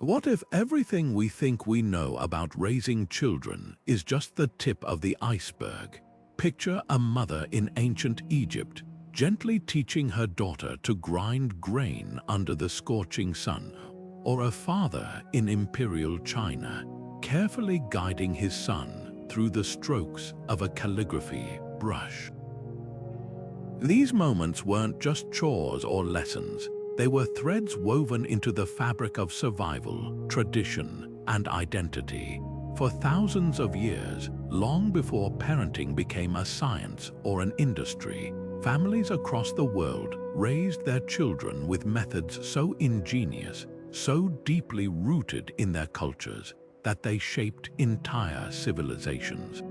What if everything we think we know about raising children is just the tip of the iceberg? Picture a mother in ancient Egypt gently teaching her daughter to grind grain under the scorching sun, or a father in imperial China carefully guiding his son through the strokes of a calligraphy brush. These moments weren't just chores or lessons. They were threads woven into the fabric of survival, tradition, and identity. For thousands of years, long before parenting became a science or an industry, families across the world raised their children with methods so ingenious, so deeply rooted in their cultures, that they shaped entire civilizations.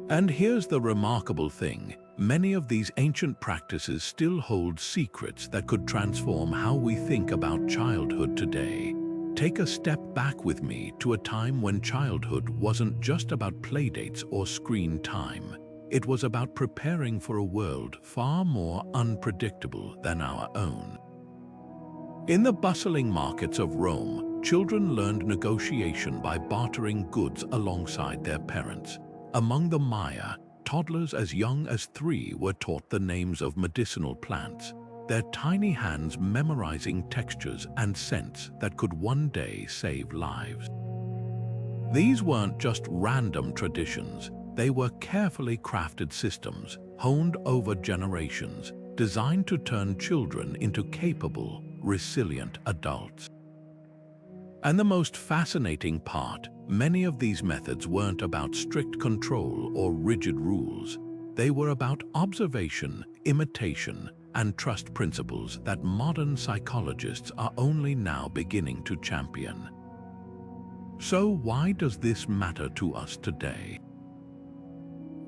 And here's the remarkable thing. Many of these ancient practices still hold secrets that could transform how we think about childhood today. Take a step back with me to a time when childhood wasn't just about playdates or screen time. It was about preparing for a world far more unpredictable than our own. In the bustling markets of Rome, children learned negotiation by bartering goods alongside their parents. Among the Maya, toddlers as young as 3 were taught the names of medicinal plants, their tiny hands memorizing textures and scents that could one day save lives. These weren't just random traditions, they were carefully crafted systems, honed over generations, designed to turn children into capable, resilient adults. And the most fascinating part, many of these methods weren't about strict control or rigid rules. They were about observation, imitation, and trust principles that modern psychologists are only now beginning to champion. So why does this matter to us today?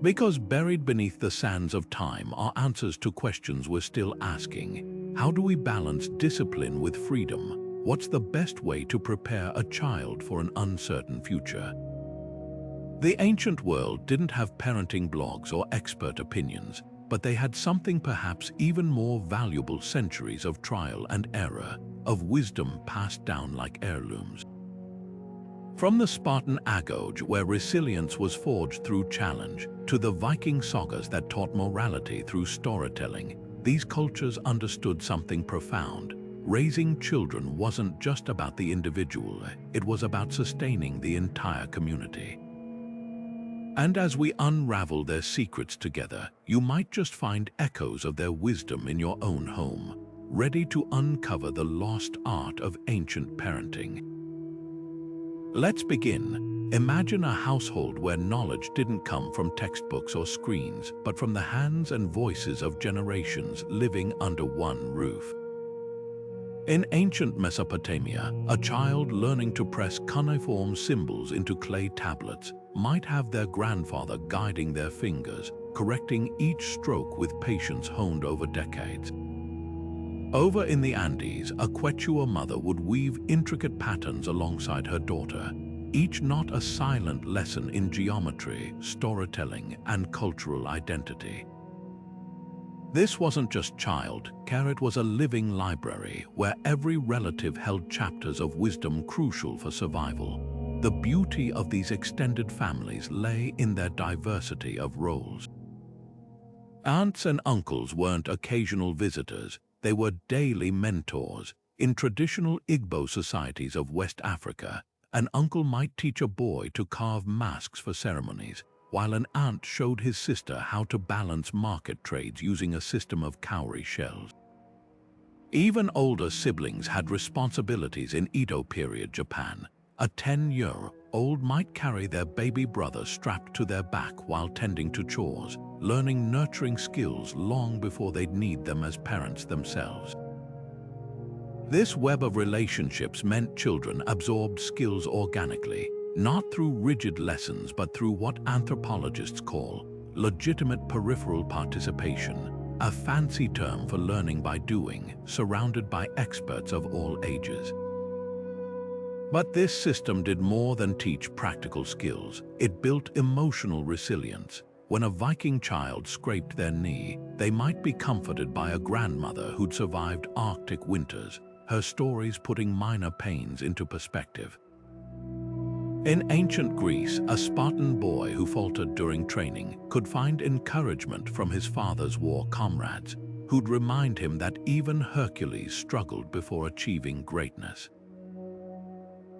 Because buried beneath the sands of time are answers to questions we're still asking. How do we balance discipline with freedom? What's the best way to prepare a child for an uncertain future? The ancient world didn't have parenting blogs or expert opinions, but they had something perhaps even more valuable: centuries of trial and error, of wisdom passed down like heirlooms. From the Spartan agoge, where resilience was forged through challenge, to the Viking sagas that taught morality through storytelling, these cultures understood something profound. Raising children wasn't just about the individual, it was about sustaining the entire community. And as we unravel their secrets together, you might just find echoes of their wisdom in your own home, ready to uncover the lost art of ancient parenting. Let's begin. Imagine a household where knowledge didn't come from textbooks or screens, but from the hands and voices of generations living under one roof. In ancient Mesopotamia, a child learning to press cuneiform symbols into clay tablets might have their grandfather guiding their fingers, correcting each stroke with patience honed over decades. Over in the Andes, a Quechua mother would weave intricate patterns alongside her daughter, each knot a silent lesson in geometry, storytelling, and cultural identity. This wasn't just child care, it was a living library where every relative held chapters of wisdom crucial for survival. The beauty of these extended families lay in their diversity of roles. Aunts and uncles weren't occasional visitors, they were daily mentors. In traditional Igbo societies of West Africa, an uncle might teach a boy to carve masks for ceremonies, while an aunt showed his sister how to balance market trades using a system of cowrie shells. Even older siblings had responsibilities. In Edo period Japan, a 10-year-old might carry their baby brother strapped to their back while tending to chores, learning nurturing skills long before they'd need them as parents themselves. This web of relationships meant children absorbed skills organically, not through rigid lessons but through what anthropologists call legitimate peripheral participation, a fancy term for learning by doing, surrounded by experts of all ages. But this system did more than teach practical skills. It built emotional resilience. When a Viking child scraped their knee, they might be comforted by a grandmother who'd survived Arctic winters, her stories putting minor pains into perspective. In ancient Greece, a Spartan boy who faltered during training could find encouragement from his father's war comrades, who'd remind him that even Hercules struggled before achieving greatness.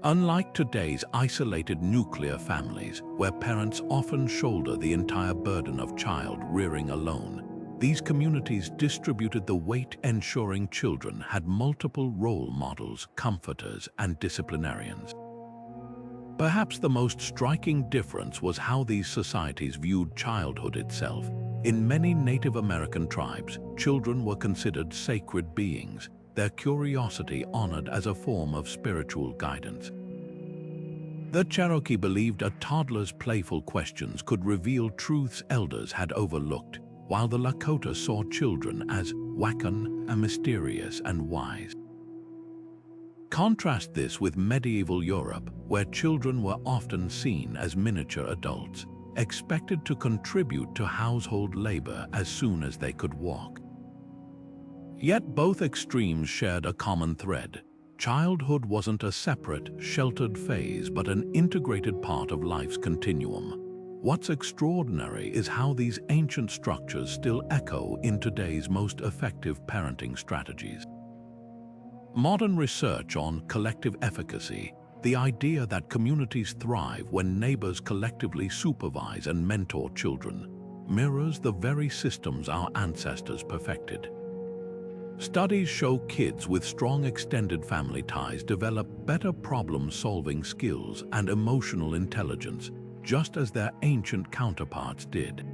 Unlike today's isolated nuclear families, where parents often shoulder the entire burden of child rearing alone, these communities distributed the weight, ensuring children had multiple role models, comforters, and disciplinarians. Perhaps the most striking difference was how these societies viewed childhood itself. In many Native American tribes, children were considered sacred beings, their curiosity honored as a form of spiritual guidance. The Cherokee believed a toddler's playful questions could reveal truths elders had overlooked, while the Lakota saw children as wakan, mysterious and wise. Contrast this with medieval Europe, where children were often seen as miniature adults, expected to contribute to household labor as soon as they could walk. Yet both extremes shared a common thread. Childhood wasn't a separate, sheltered phase, but an integrated part of life's continuum. What's extraordinary is how these ancient structures still echo in today's most effective parenting strategies. Modern research on collective efficacy, the idea that communities thrive when neighbors collectively supervise and mentor children, mirrors the very systems our ancestors perfected. Studies show kids with strong extended family ties develop better problem-solving skills and emotional intelligence, just as their ancient counterparts did.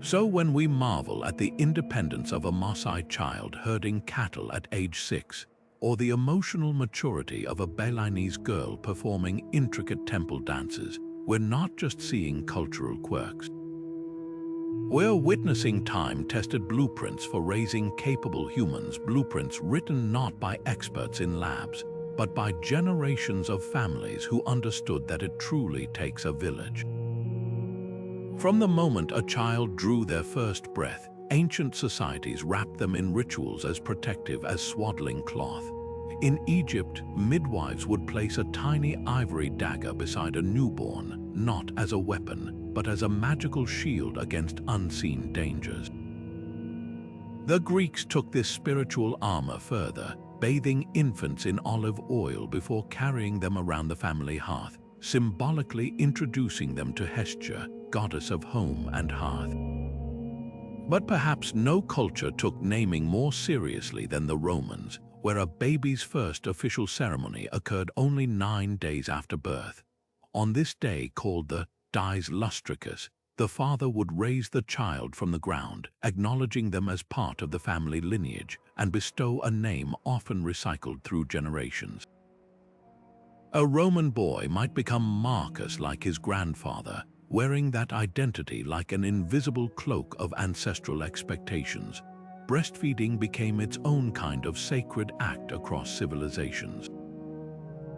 So when we marvel at the independence of a Maasai child herding cattle at age 6, or the emotional maturity of a Balinese girl performing intricate temple dances, we're not just seeing cultural quirks. We're witnessing time-tested blueprints for raising capable humans, blueprints written not by experts in labs, but by generations of families who understood that it truly takes a village. From the moment a child drew their first breath, ancient societies wrapped them in rituals as protective as swaddling cloth. In Egypt, midwives would place a tiny ivory dagger beside a newborn, not as a weapon, but as a magical shield against unseen dangers. The Greeks took this spiritual armor further, bathing infants in olive oil before carrying them around the family hearth, symbolically introducing them to Hestia, goddess of home and hearth. But perhaps no culture took naming more seriously than the Romans, where a baby's first official ceremony occurred only 9 days after birth. On this day, called the dies lustricus, the father would raise the child from the ground, acknowledging them as part of the family lineage, and bestow a name often recycled through generations. A Roman boy might become Marcus like his grandfather, wearing that identity like an invisible cloak of ancestral expectations. Breastfeeding became its own kind of sacred act across civilizations.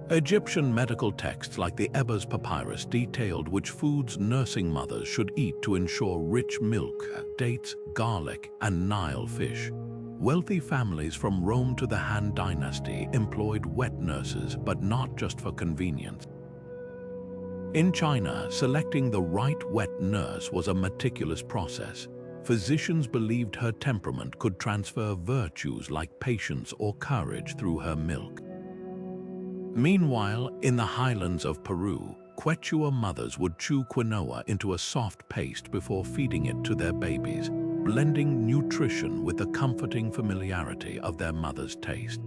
Egyptian medical texts like the Ebers Papyrus detailed which foods nursing mothers should eat to ensure rich milk, dates, garlic, and Nile fish. Wealthy families from Rome to the Han Dynasty employed wet nurses, but not just for convenience. In China, selecting the right wet nurse was a meticulous process. Physicians believed her temperament could transfer virtues like patience or courage through her milk. Meanwhile, in the highlands of Peru, Quechua mothers would chew quinoa into a soft paste before feeding it to their babies, blending nutrition with the comforting familiarity of their mother's taste.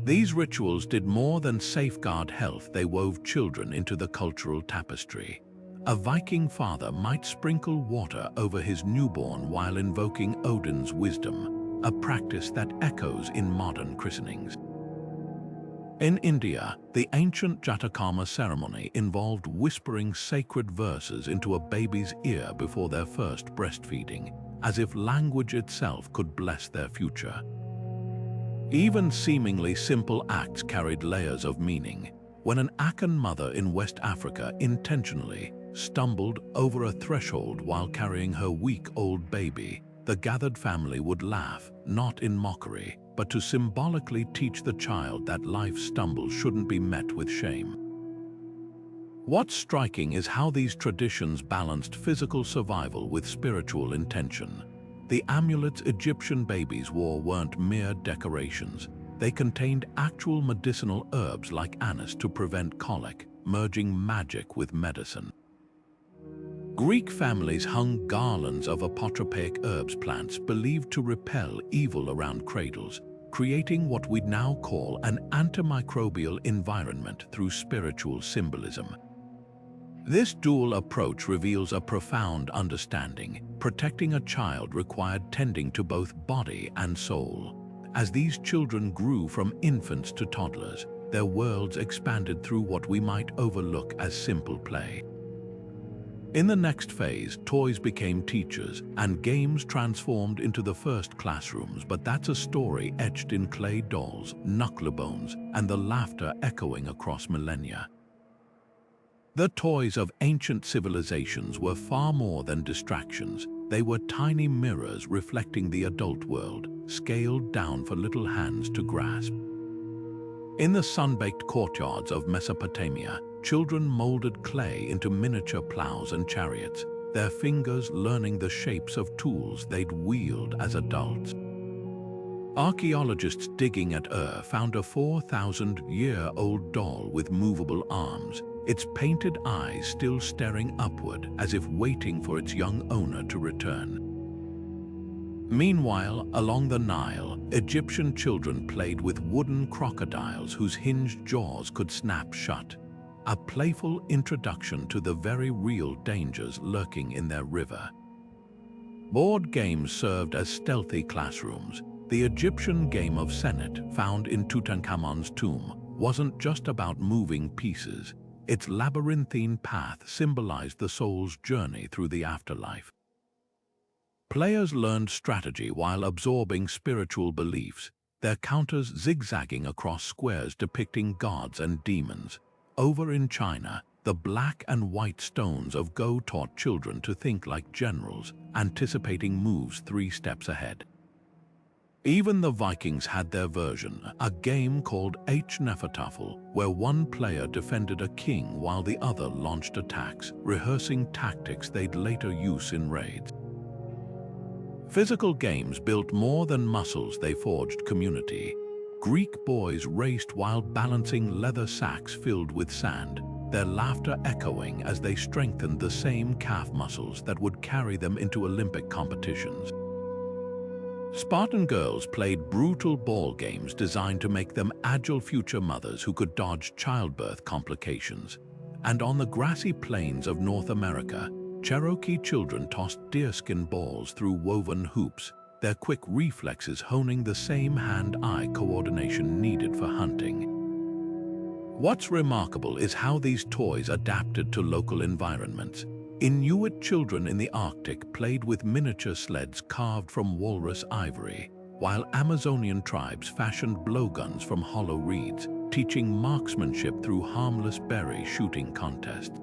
These rituals did more than safeguard health, they wove children into the cultural tapestry. A Viking father might sprinkle water over his newborn while invoking Odin's wisdom, a practice that echoes in modern christenings. In India, the ancient Jatakama ceremony involved whispering sacred verses into a baby's ear before their first breastfeeding, as if language itself could bless their future. Even seemingly simple acts carried layers of meaning. When an Akan mother in West Africa intentionally stumbled over a threshold while carrying her week-old baby, the gathered family would laugh, not in mockery, but to symbolically teach the child that life's stumbles shouldn't be met with shame. What's striking is how these traditions balanced physical survival with spiritual intention. The amulets Egyptian babies wore weren't mere decorations. They contained actual medicinal herbs like anise to prevent colic, merging magic with medicine. Greek families hung garlands of apotropaic herbs plants believed to repel evil around cradles, creating what we'd now call an antimicrobial environment through spiritual symbolism. This dual approach reveals a profound understanding. Protecting a child required tending to both body and soul. As these children grew from infants to toddlers, their worlds expanded through what we might overlook as simple play. In the next phase, toys became teachers, and games transformed into the first classrooms, but that's a story etched in clay dolls, knucklebones, and the laughter echoing across millennia. The toys of ancient civilizations were far more than distractions. They were tiny mirrors reflecting the adult world, scaled down for little hands to grasp. In the sun-baked courtyards of Mesopotamia, children molded clay into miniature plows and chariots, their fingers learning the shapes of tools they'd wield as adults. Archaeologists digging at Ur found a 4,000-year-old doll with movable arms, its painted eyes still staring upward as if waiting for its young owner to return. Meanwhile, along the Nile, Egyptian children played with wooden crocodiles whose hinged jaws could snap shut, a playful introduction to the very real dangers lurking in their river. Board games served as stealthy classrooms. The Egyptian game of Senet, found in Tutankhamun's tomb, wasn't just about moving pieces. Its labyrinthine path symbolized the soul's journey through the afterlife. Players learned strategy while absorbing spiritual beliefs, their counters zigzagging across squares depicting gods and demons. Over in China, the black and white stones of Go taught children to think like generals, anticipating moves 3 steps ahead. Even the Vikings had their version, a game called H-Nefertafel, where one player defended a king while the other launched attacks, rehearsing tactics they'd later use in raids. Physical games built more than muscles, they forged community. Greek boys raced while balancing leather sacks filled with sand, their laughter echoing as they strengthened the same calf muscles that would carry them into Olympic competitions. Spartan girls played brutal ball games designed to make them agile future mothers who could dodge childbirth complications. And on the grassy plains of North America, Cherokee children tossed deerskin balls through woven hoops, their quick reflexes honing the same hand-eye coordination needed for hunting. What's remarkable is how these toys adapted to local environments. Inuit children in the Arctic played with miniature sleds carved from walrus ivory, while Amazonian tribes fashioned blowguns from hollow reeds, teaching marksmanship through harmless berry shooting contests.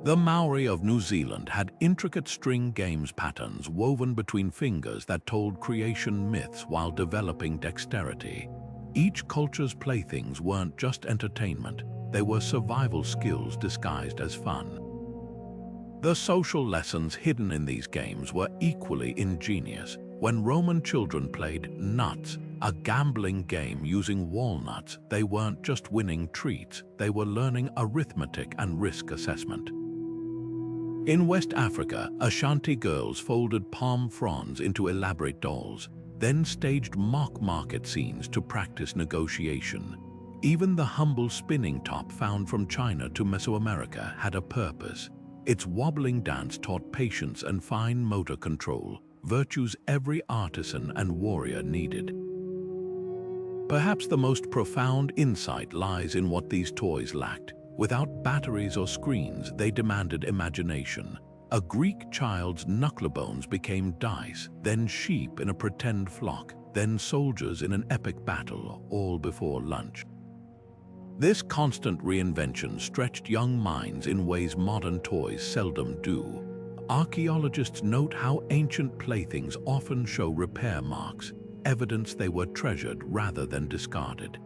The Maori of New Zealand had intricate string games patterns woven between fingers that told creation myths while developing dexterity. Each culture's playthings weren't just entertainment, they were survival skills disguised as fun. The social lessons hidden in these games were equally ingenious. When Roman children played Nuts, a gambling game using walnuts, they weren't just winning treats, they were learning arithmetic and risk assessment. In West Africa, Ashanti girls folded palm fronds into elaborate dolls, then staged mock market scenes to practice negotiation. Even the humble spinning top found from China to Mesoamerica had a purpose. Its wobbling dance taught patience and fine motor control, virtues every artisan and warrior needed. Perhaps the most profound insight lies in what these toys lacked. Without batteries or screens, they demanded imagination. A Greek child's knucklebones became dice, then sheep in a pretend flock, then soldiers in an epic battle, all before lunch. This constant reinvention stretched young minds in ways modern toys seldom do. Archaeologists note how ancient playthings often show repair marks, evidence they were treasured rather than discarded.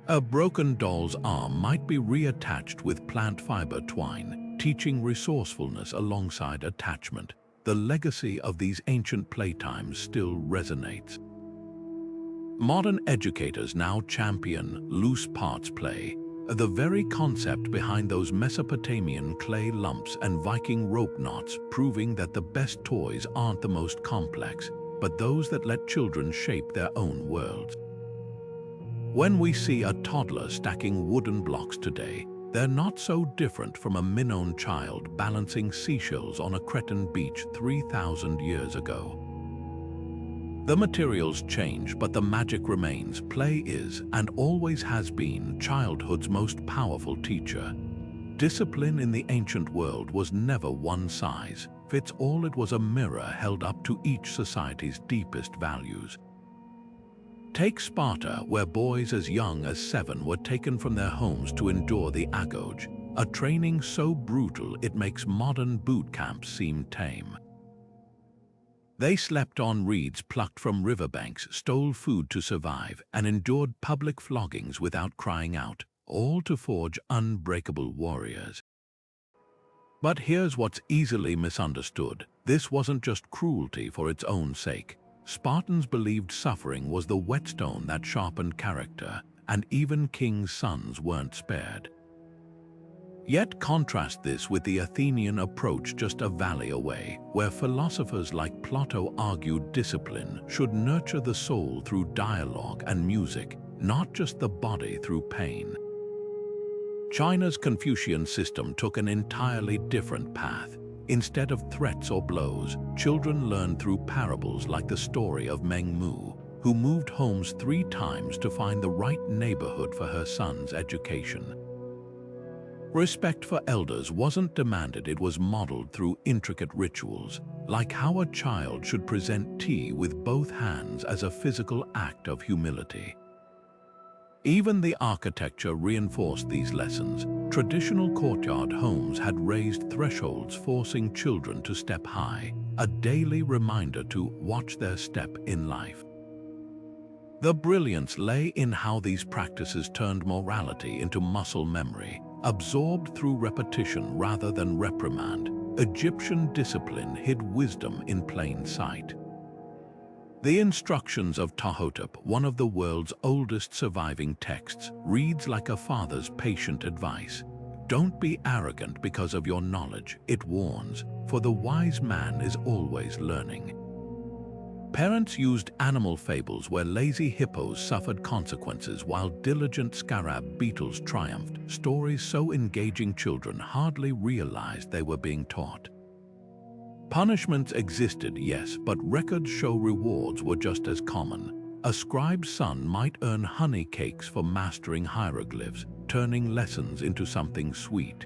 A broken doll's arm might be reattached with plant fiber twine, teaching resourcefulness alongside attachment. The legacy of these ancient playtimes still resonates. Modern educators now champion loose parts play, the very concept behind those Mesopotamian clay lumps and Viking rope knots, proving that the best toys aren't the most complex, but those that let children shape their own worlds. When we see a toddler stacking wooden blocks today, they're not so different from a Minoan child balancing seashells on a Cretan beach 3,000 years ago. The materials change, but the magic remains. Play is, and always has been, childhood's most powerful teacher. Discipline in the ancient world was never one size fits all. It was a mirror held up to each society's deepest values. Take Sparta, where boys as young as 7 were taken from their homes to endure the agoge, a training so brutal it makes modern boot camps seem tame. They slept on reeds plucked from riverbanks, stole food to survive, and endured public floggings without crying out, all to forge unbreakable warriors. But here's what's easily misunderstood. This wasn't just cruelty for its own sake. Spartans believed suffering was the whetstone that sharpened character, and even kings' sons weren't spared. Yet contrast this with the Athenian approach just a valley away, where philosophers like Plato argued discipline should nurture the soul through dialogue and music, not just the body through pain. China's Confucian system took an entirely different path. Instead of threats or blows, children learned through parables like the story of Meng Mu, who moved homes 3 times to find the right neighborhood for her son's education. Respect for elders wasn't demanded, it was modeled through intricate rituals, like how a child should present tea with both hands as a physical act of humility. Even the architecture reinforced these lessons. Traditional courtyard homes had raised thresholds forcing children to step high, a daily reminder to watch their step in life. The brilliance lay in how these practices turned morality into muscle memory, absorbed through repetition rather than reprimand. Egyptian discipline hid wisdom in plain sight. The Instructions of Ptahhotep, one of the world's oldest surviving texts, reads like a father's patient advice. Don't be arrogant because of your knowledge, it warns, for the wise man is always learning. Parents used animal fables where lazy hippos suffered consequences while diligent scarab beetles triumphed, stories so engaging children hardly realized they were being taught. Punishments existed, yes, but records show rewards were just as common. A scribe's son might earn honey cakes for mastering hieroglyphs, turning lessons into something sweet.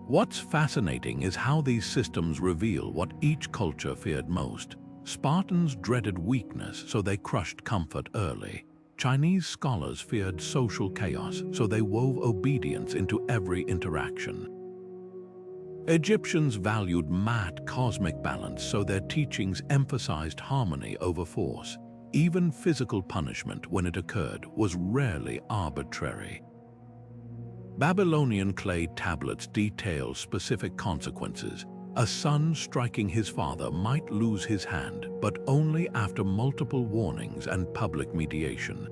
What's fascinating is how these systems reveal what each culture feared most. Spartans dreaded weakness, so they crushed comfort early. Chinese scholars feared social chaos, so they wove obedience into every interaction. Egyptians valued cosmic balance, so their teachings emphasized harmony over force. Even physical punishment, when it occurred, was rarely arbitrary. Babylonian clay tablets detail specific consequences. A son striking his father might lose his hand, but only after multiple warnings and public mediation.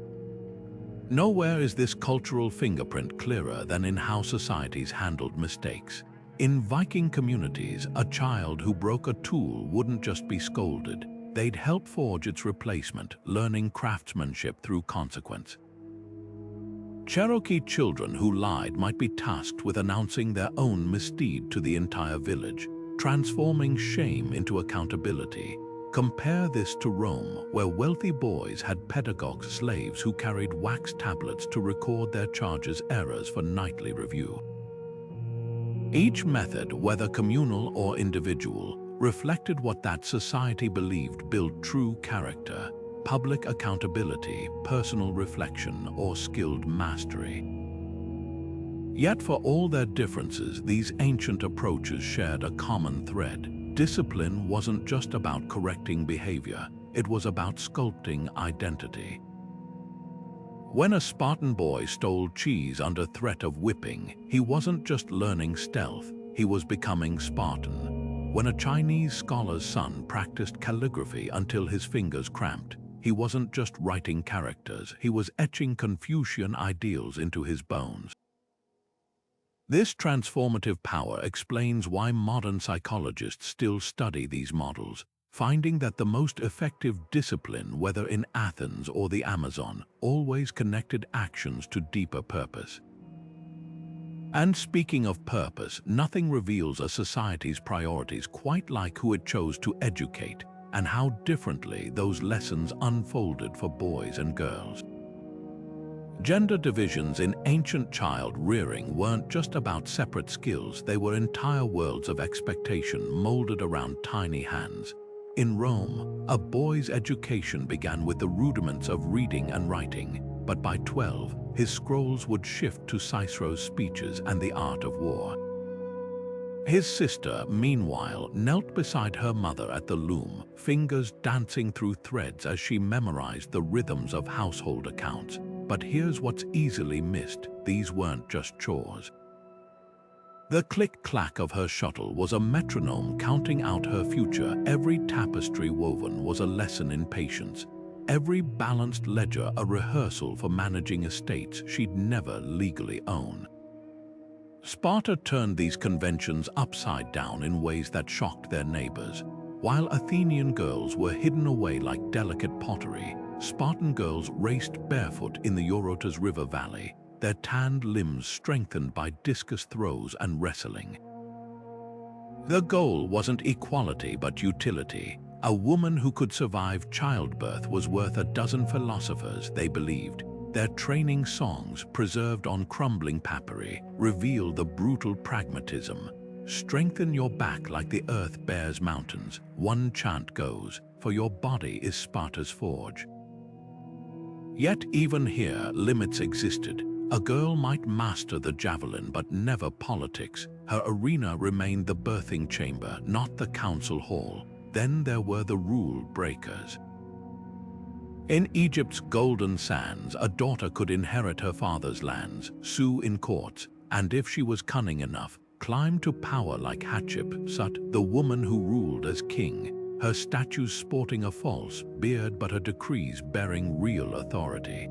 Nowhere is this cultural fingerprint clearer than in how societies handled mistakes. In Viking communities, a child who broke a tool wouldn't just be scolded. They'd help forge its replacement, learning craftsmanship through consequence. Cherokee children who lied might be tasked with announcing their own misdeed to the entire village, transforming shame into accountability. Compare this to Rome, where wealthy boys had pedagogues, slaves who carried wax tablets to record their charges' errors for nightly review. Each method, whether communal or individual, reflected what that society believed built true character: public accountability, personal reflection, or skilled mastery. Yet for all their differences, these ancient approaches shared a common thread. Discipline wasn't just about correcting behavior, it was about sculpting identity. When a Spartan boy stole cheese under threat of whipping, he wasn't just learning stealth, he was becoming Spartan. When a Chinese scholar's son practiced calligraphy until his fingers cramped, he wasn't just writing characters, he was etching Confucian ideals into his bones. This transformative power explains why modern psychologists still study these models, finding that the most effective discipline, whether in Athens or the Amazon, always connected actions to deeper purpose. And speaking of purpose, nothing reveals a society's priorities quite like who it chose to educate and how differently those lessons unfolded for boys and girls. Gender divisions in ancient child rearing weren't just about separate skills, they were entire worlds of expectation molded around tiny hands. In Rome, a boy's education began with the rudiments of reading and writing, but by 12, his scrolls would shift to Cicero's speeches and the art of war. His sister, meanwhile, knelt beside her mother at the loom, fingers dancing through threads as she memorized the rhythms of household accounts. But here's what's easily missed: these weren't just chores. The click-clack of her shuttle was a metronome counting out her future. Every tapestry woven was a lesson in patience. Every balanced ledger a rehearsal for managing estates she'd never legally own. Sparta turned these conventions upside down in ways that shocked their neighbors. While Athenian girls were hidden away like delicate pottery, Spartan girls raced barefoot in the Eurotas River Valley, their tanned limbs strengthened by discus throws and wrestling. The goal wasn't equality but utility. A woman who could survive childbirth was worth a dozen philosophers, they believed. Their training songs, preserved on crumbling papyri, reveal the brutal pragmatism. Strengthen your back like the earth bears mountains. One chant goes, for your body is Sparta's forge. Yet even here, limits existed. A girl might master the javelin but never politics. Her arena remained the birthing chamber, not the council hall. Then there were the rule breakers. In Egypt's golden sands, a daughter could inherit her father's lands, sue in courts, and if she was cunning enough, climb to power like Hatshepsut, the woman who ruled as king, her statues sporting a false beard but her decrees bearing real authority.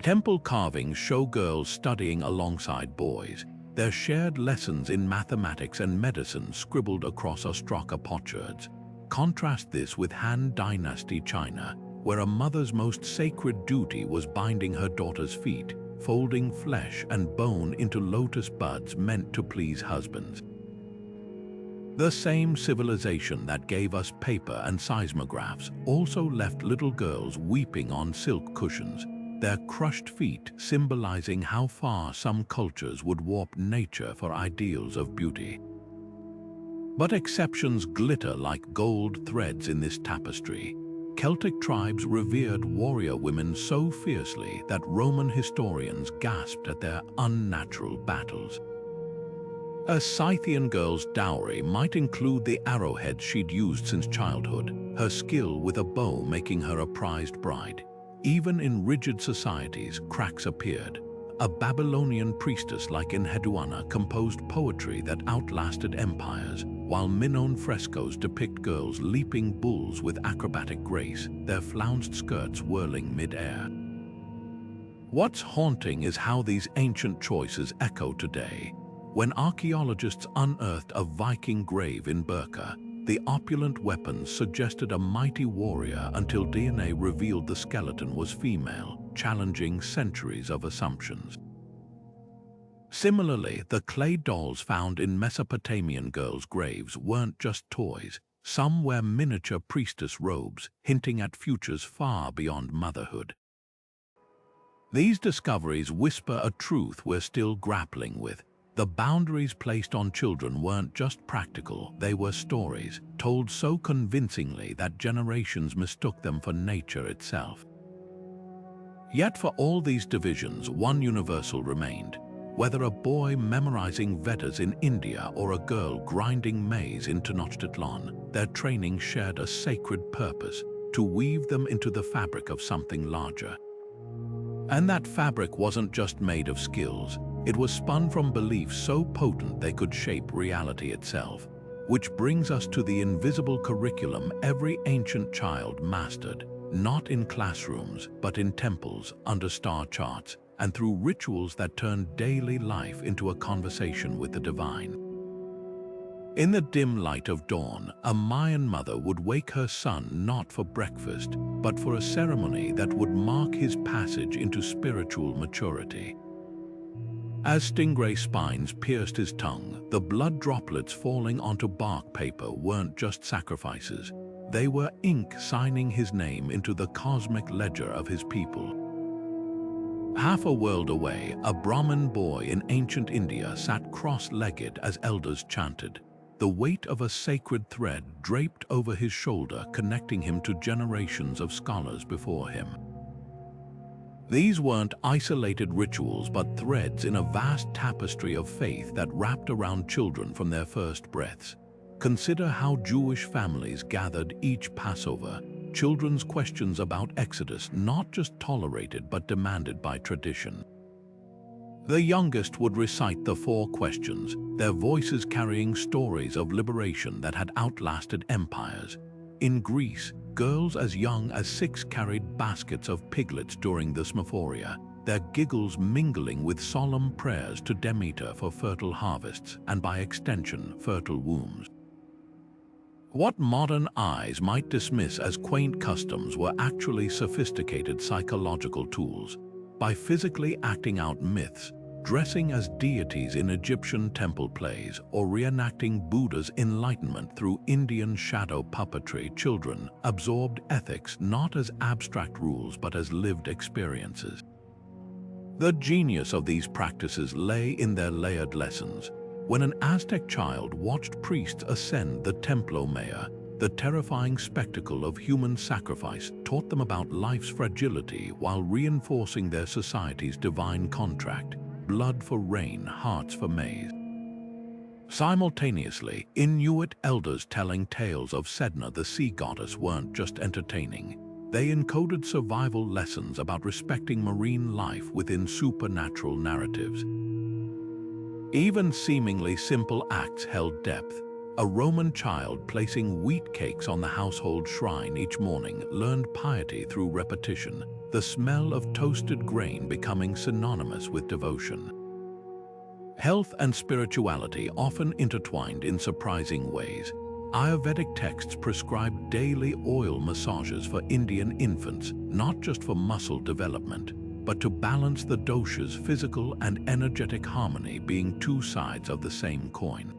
Temple carvings show girls studying alongside boys, their shared lessons in mathematics and medicine scribbled across ostraka potsherds. Contrast this with Han Dynasty China, where a mother's most sacred duty was binding her daughter's feet, folding flesh and bone into lotus buds meant to please husbands. The same civilization that gave us paper and seismographs also left little girls weeping on silk cushions, their crushed feet symbolizing how far some cultures would warp nature for ideals of beauty. But exceptions glitter like gold threads in this tapestry. Celtic tribes revered warrior women so fiercely that Roman historians gasped at their unnatural battles. A Scythian girl's dowry might include the arrowheads she'd used since childhood, her skill with a bow making her a prized bride. Even in rigid societies, cracks appeared. A Babylonian priestess like Enheduanna composed poetry that outlasted empires, while Minoan frescoes depict girls leaping bulls with acrobatic grace, their flounced skirts whirling mid-air. What's haunting is how these ancient choices echo today. When archaeologists unearthed a Viking grave in Birka, the opulent weapons suggested a mighty warrior until DNA revealed the skeleton was female, challenging centuries of assumptions. Similarly, the clay dolls found in Mesopotamian girls' graves weren't just toys. Some wear miniature priestess robes, hinting at futures far beyond motherhood. These discoveries whisper a truth we're still grappling with. The boundaries placed on children weren't just practical, they were stories, told so convincingly that generations mistook them for nature itself. Yet for all these divisions, one universal remained. Whether a boy memorizing Vedas in India or a girl grinding maize in Tenochtitlan, their training shared a sacred purpose: to weave them into the fabric of something larger. And that fabric wasn't just made of skills, it was spun from beliefs so potent they could shape reality itself. Which brings us to the invisible curriculum every ancient child mastered, not in classrooms, but in temples, under star charts, and through rituals that turned daily life into a conversation with the divine. In the dim light of dawn, a Mayan mother would wake her son not for breakfast, but for a ceremony that would mark his passage into spiritual maturity. As stingray spines pierced his tongue, the blood droplets falling onto bark paper weren't just sacrifices. They were ink signing his name into the cosmic ledger of his people. Half a world away, a Brahmin boy in ancient India sat cross-legged as elders chanted, the weight of a sacred thread draped over his shoulder, connecting him to generations of scholars before him. These weren't isolated rituals, but threads in a vast tapestry of faith that wrapped around children from their first breaths. Consider how Jewish families gathered each Passover, children's questions about Exodus not just tolerated but demanded by tradition. The youngest would recite the 4 questions, their voices carrying stories of liberation that had outlasted empires. In Greece, girls as young as 6 carried baskets of piglets during the Symphorия, their giggles mingling with solemn prayers to Demeter for fertile harvests and, by extension, fertile wombs. What modern eyes might dismiss as quaint customs were actually sophisticated psychological tools. By physically acting out myths, dressing as deities in Egyptian temple plays, or reenacting Buddha's enlightenment through Indian shadow puppetry, children absorbed ethics not as abstract rules but as lived experiences. The genius of these practices lay in their layered lessons. When an Aztec child watched priests ascend the Templo Mayor, the terrifying spectacle of human sacrifice taught them about life's fragility while reinforcing their society's divine contract: blood for rain, hearts for maize. Simultaneously, Inuit elders telling tales of Sedna, the sea goddess, weren't just entertaining. They encoded survival lessons about respecting marine life within supernatural narratives. Even seemingly simple acts held depth. A Roman child placing wheat cakes on the household shrine each morning learned piety through repetition, the smell of toasted grain becoming synonymous with devotion. Health and spirituality often intertwined in surprising ways. Ayurvedic texts prescribed daily oil massages for Indian infants, not just for muscle development, but to balance the dosha's physical and energetic harmony, being 2 sides of the same coin.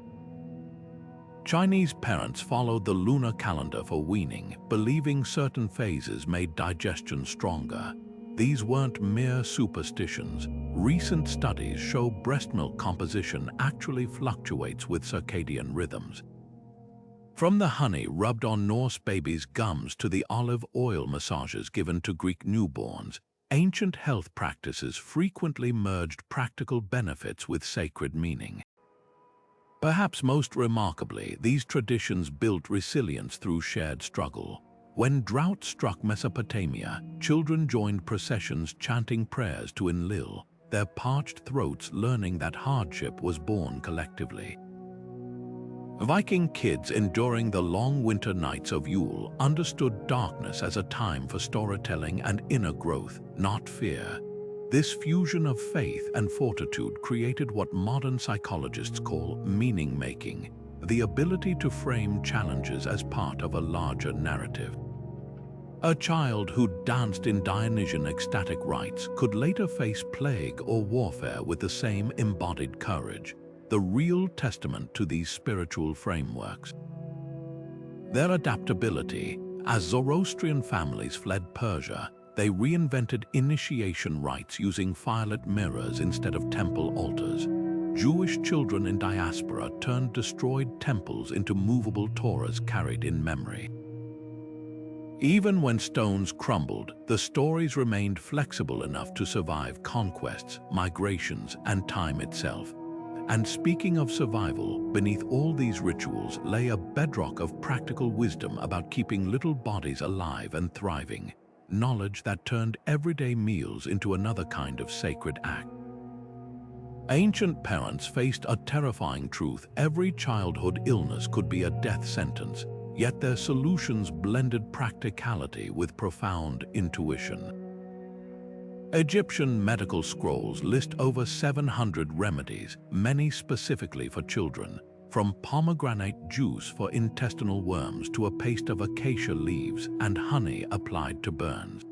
Chinese parents followed the lunar calendar for weaning, believing certain phases made digestion stronger. These weren't mere superstitions. Recent studies show breast milk composition actually fluctuates with circadian rhythms. From the honey rubbed on Norse babies' gums to the olive oil massages given to Greek newborns, ancient health practices frequently merged practical benefits with sacred meaning. Perhaps most remarkably, these traditions built resilience through shared struggle. When drought struck Mesopotamia, children joined processions chanting prayers to Enlil, their parched throats learning that hardship was born collectively. Viking kids enduring the long winter nights of Yule understood darkness as a time for storytelling and inner growth, not fear. This fusion of faith and fortitude created what modern psychologists call meaning-making, the ability to frame challenges as part of a larger narrative. A child who danced in Dionysian ecstatic rites could later face plague or warfare with the same embodied courage, the real testament to these spiritual frameworks. Their adaptability: as Zoroastrian families fled Persia, they reinvented initiation rites using firelit mirrors instead of temple altars. Jewish children in diaspora turned destroyed temples into movable Torahs carried in memory. Even when stones crumbled, the stories remained flexible enough to survive conquests, migrations, and time itself. And speaking of survival, beneath all these rituals lay a bedrock of practical wisdom about keeping little bodies alive and thriving, knowledge that turned everyday meals into another kind of sacred act. Ancient parents faced a terrifying truth: every childhood illness could be a death sentence, yet their solutions blended practicality with profound intuition. Egyptian medical scrolls list over 700 remedies, many specifically for children, from pomegranate juice for intestinal worms to a paste of acacia leaves and honey applied to burns.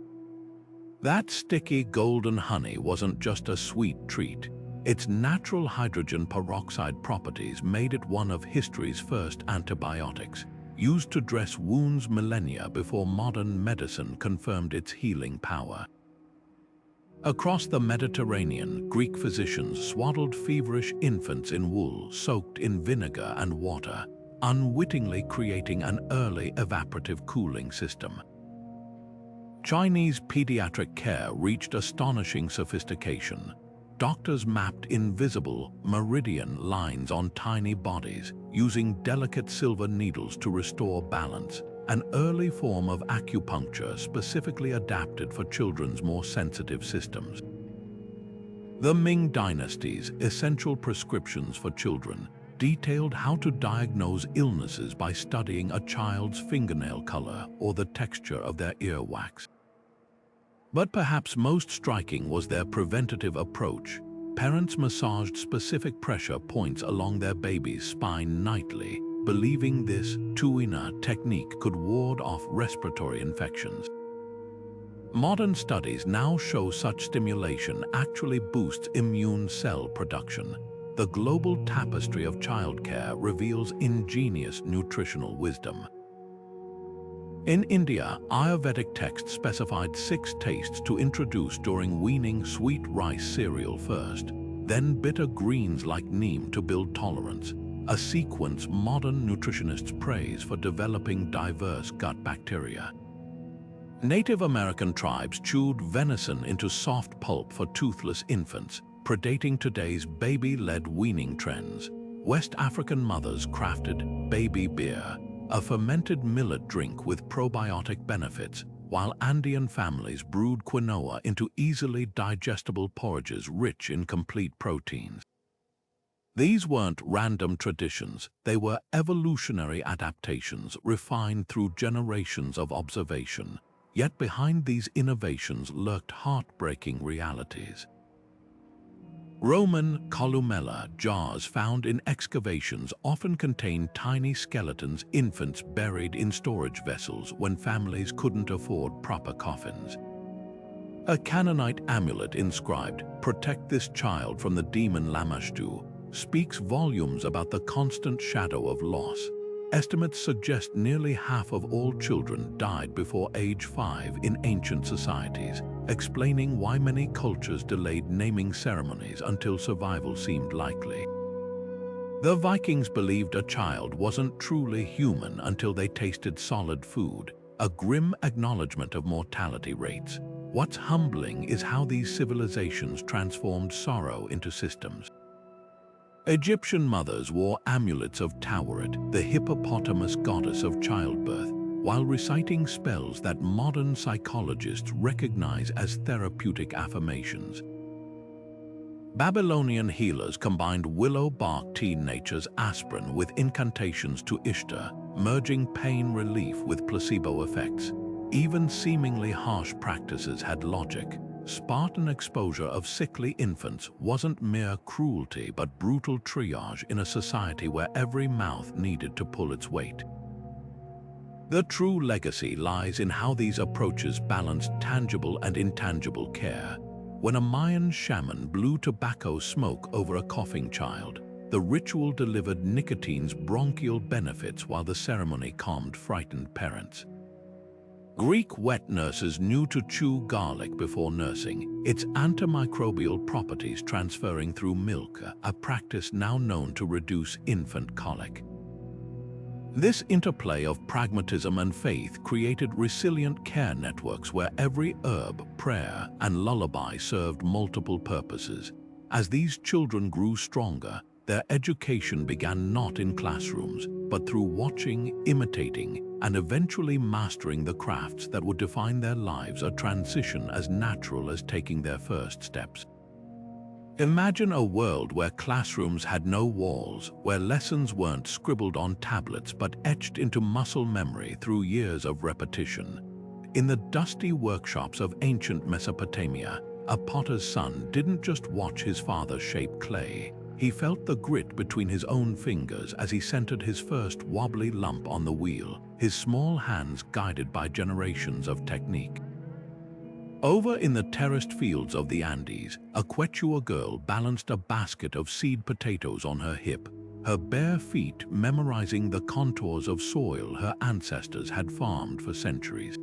That sticky golden honey wasn't just a sweet treat. Its natural hydrogen peroxide properties made it one of history's first antibiotics, used to dress wounds millennia before modern medicine confirmed its healing power. Across the Mediterranean, Greek physicians swaddled feverish infants in wool soaked in vinegar and water, unwittingly creating an early evaporative cooling system. Chinese pediatric care reached astonishing sophistication. Doctors mapped invisible meridian lines on tiny bodies, using delicate silver needles to restore balance, an early form of acupuncture specifically adapted for children's more sensitive systems. The Ming Dynasty's essential prescriptions for children detailed how to diagnose illnesses by studying a child's fingernail color or the texture of their earwax. But perhaps most striking was their preventative approach. Parents massaged specific pressure points along their baby's spine nightly, believing this tuina technique could ward off respiratory infections. Modern studies now show such stimulation actually boosts immune cell production. The global tapestry of childcare reveals ingenious nutritional wisdom. In India, Ayurvedic texts specified 6 tastes to introduce during weaning: sweet rice cereal first, then bitter greens like neem to build tolerance, a sequence modern nutritionists praise for developing diverse gut bacteria. Native American tribes chewed venison into soft pulp for toothless infants, predating today's baby-led weaning trends. West African mothers crafted baby beer, a fermented millet drink with probiotic benefits, while Andean families brewed quinoa into easily digestible porridges rich in complete proteins. These weren't random traditions, they were evolutionary adaptations refined through generations of observation. Yet behind these innovations lurked heartbreaking realities. Roman columella jars found in excavations often contained tiny skeletons, infants buried in storage vessels when families couldn't afford proper coffins. A Canaanite amulet inscribed, "Protect this child from the demon Lamashtu," speaks volumes about the constant shadow of loss. Estimates suggest nearly half of all children died before age 5 in ancient societies, explaining why many cultures delayed naming ceremonies until survival seemed likely. The Vikings believed a child wasn't truly human until they tasted solid food, a grim acknowledgement of mortality rates. What's humbling is how these civilizations transformed sorrow into systems. Egyptian mothers wore amulets of Taweret, the hippopotamus goddess of childbirth, while reciting spells that modern psychologists recognize as therapeutic affirmations. Babylonian healers combined willow bark tea, nature's aspirin, with incantations to Ishtar, merging pain relief with placebo effects. Even seemingly harsh practices had logic. Spartan exposure of sickly infants wasn't mere cruelty but brutal triage in a society where every mouth needed to pull its weight. The true legacy lies in how these approaches balanced tangible and intangible care. When a Mayan shaman blew tobacco smoke over a coughing child, the ritual delivered nicotine's bronchial benefits while the ceremony calmed frightened parents. Greek wet nurses knew to chew garlic before nursing, its antimicrobial properties transferring through milk, a practice now known to reduce infant colic. This interplay of pragmatism and faith created resilient care networks where every herb, prayer, and lullaby served multiple purposes. As these children grew stronger, their education began not in classrooms, but through watching, imitating, and eventually mastering the crafts that would define their lives, a transition as natural as taking their first steps. Imagine a world where classrooms had no walls, where lessons weren't scribbled on tablets but etched into muscle memory through years of repetition. In the dusty workshops of ancient Mesopotamia, a potter's son didn't just watch his father shape clay. He felt the grit between his own fingers as he centered his first wobbly lump on the wheel, his small hands guided by generations of technique. Over in the terraced fields of the Andes, a Quechua girl balanced a basket of seed potatoes on her hip, her bare feet memorizing the contours of soil her ancestors had farmed for centuries.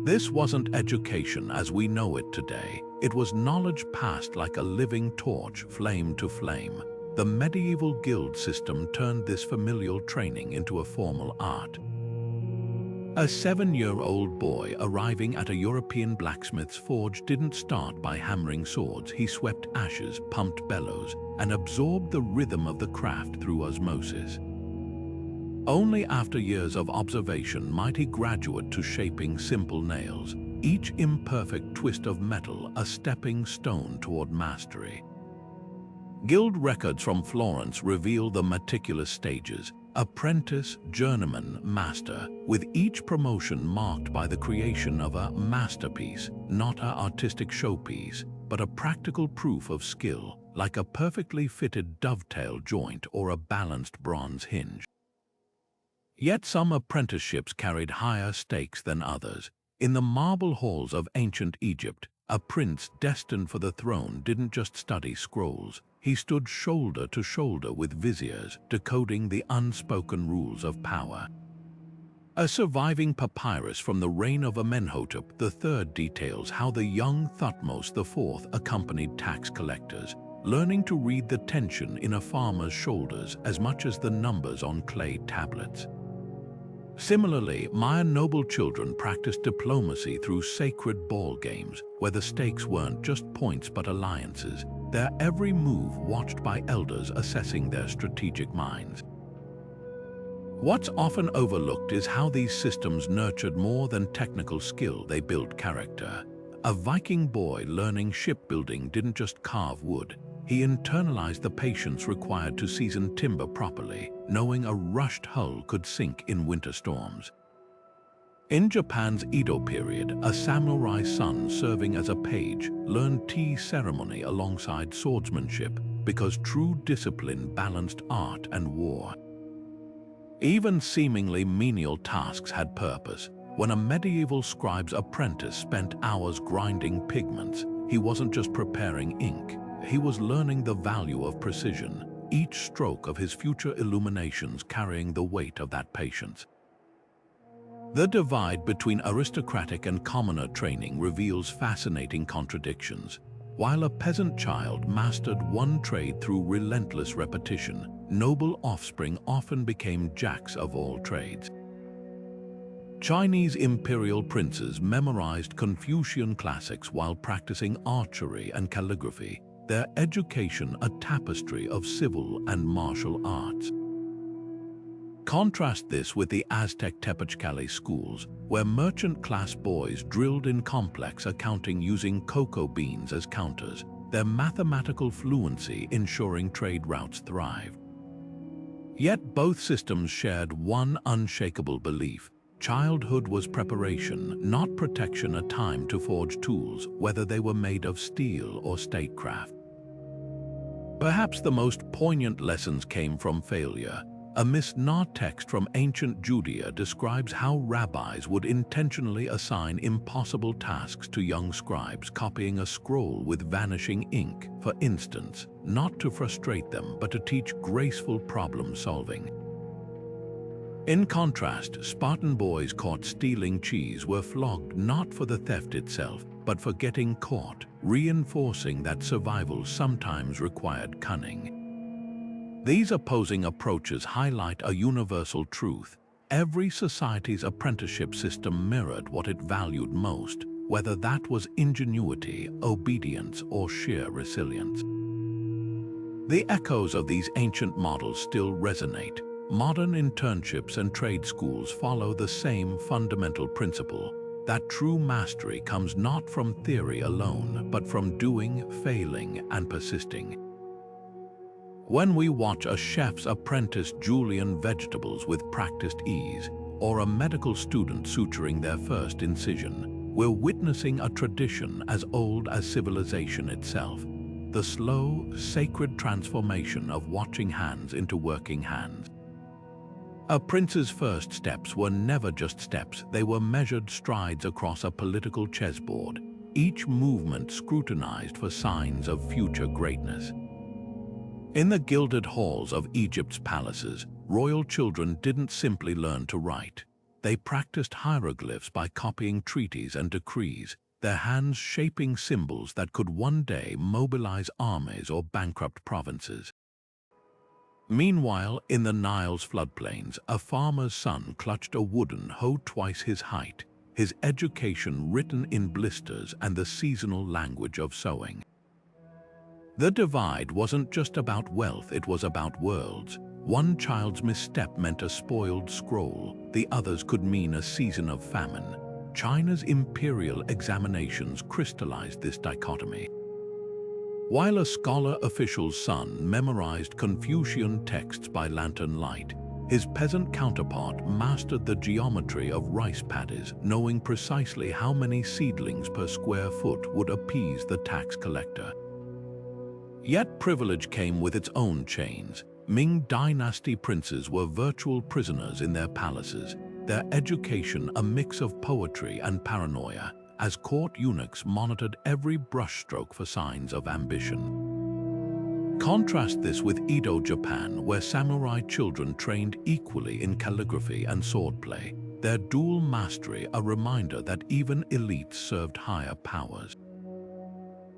This wasn't education as we know it today. It was knowledge passed like a living torch, flame to flame. The medieval guild system turned this familial training into a formal art. A 7-year-old boy arriving at a European blacksmith's forge didn't start by hammering swords. He swept ashes, pumped bellows, and absorbed the rhythm of the craft through osmosis. Only after years of observation might he graduate to shaping simple nails, each imperfect twist of metal a stepping stone toward mastery. Guild records from Florence reveal the meticulous stages: apprentice, journeyman, master, with each promotion marked by the creation of a masterpiece, not an artistic showpiece, but a practical proof of skill, like a perfectly fitted dovetail joint or a balanced bronze hinge. Yet some apprenticeships carried higher stakes than others. In the marble halls of ancient Egypt, a prince destined for the throne didn't just study scrolls. He stood shoulder to shoulder with viziers, decoding the unspoken rules of power. A surviving papyrus from the reign of Amenhotep III details how the young Thutmose IV accompanied tax collectors, learning to read the tension in a farmer's shoulders as much as the numbers on clay tablets. Similarly, Mayan noble children practiced diplomacy through sacred ball games, where the stakes weren't just points but alliances, their every move watched by elders assessing their strategic minds. What's often overlooked is how these systems nurtured more than technical skill, they built character. A Viking boy learning shipbuilding didn't just carve wood. He internalized the patience required to season timber properly, knowing a rushed hull could sink in winter storms. In Japan's Edo period, a samurai son serving as a page learned tea ceremony alongside swordsmanship because true discipline balanced art and war. Even seemingly menial tasks had purpose. When a medieval scribe's apprentice spent hours grinding pigments, he wasn't just preparing ink. He was learning the value of precision, each stroke of his future illuminations carrying the weight of that patience. The divide between aristocratic and commoner training reveals fascinating contradictions. While a peasant child mastered one trade through relentless repetition, noble offspring often became jacks of all trades. Chinese imperial princes memorized Confucian classics while practicing archery and calligraphy, their education a tapestry of civil and martial arts. Contrast this with the Aztec Tepoztlali schools, where merchant-class boys drilled in complex accounting using cocoa beans as counters, their mathematical fluency ensuring trade routes thrived. Yet both systems shared one unshakable belief: childhood was preparation, not protection, a time to forge tools, whether they were made of steel or statecraft. Perhaps the most poignant lessons came from failure. A Mishnah text from ancient Judea describes how rabbis would intentionally assign impossible tasks to young scribes copying a scroll with vanishing ink, for instance, not to frustrate them but to teach graceful problem solving. In contrast, Spartan boys caught stealing cheese were flogged not for the theft itself, but for getting caught, reinforcing that survival sometimes required cunning. These opposing approaches highlight a universal truth. Every society's apprenticeship system mirrored what it valued most, whether that was ingenuity, obedience, or sheer resilience. The echoes of these ancient models still resonate. Modern internships and trade schools follow the same fundamental principle, that true mastery comes not from theory alone, but from doing, failing, and persisting. When we watch a chef's apprentice julienne vegetables with practiced ease, or a medical student suturing their first incision, we're witnessing a tradition as old as civilization itself. The slow, sacred transformation of watching hands into working hands. A prince's first steps were never just steps, they were measured strides across a political chessboard, each movement scrutinized for signs of future greatness. In the gilded halls of Egypt's palaces, royal children didn't simply learn to write. They practiced hieroglyphs by copying treaties and decrees, their hands shaping symbols that could one day mobilize armies or bankrupt provinces. Meanwhile, in the Nile's floodplains, a farmer's son clutched a wooden hoe twice his height, his education written in blisters and the seasonal language of sowing. The divide wasn't just about wealth, it was about worlds. One child's misstep meant a spoiled scroll, the others could mean a season of famine. China's imperial examinations crystallized this dichotomy. While a scholar official's son memorized Confucian texts by lantern light, his peasant counterpart mastered the geometry of rice paddies, knowing precisely how many seedlings per square foot would appease the tax collector. Yet privilege came with its own chains. Ming dynasty princes were virtual prisoners in their palaces, their education a mix of poetry and paranoia, as court eunuchs monitored every brushstroke for signs of ambition. Contrast this with Edo, Japan, where samurai children trained equally in calligraphy and swordplay, their dual mastery a reminder that even elites served higher powers.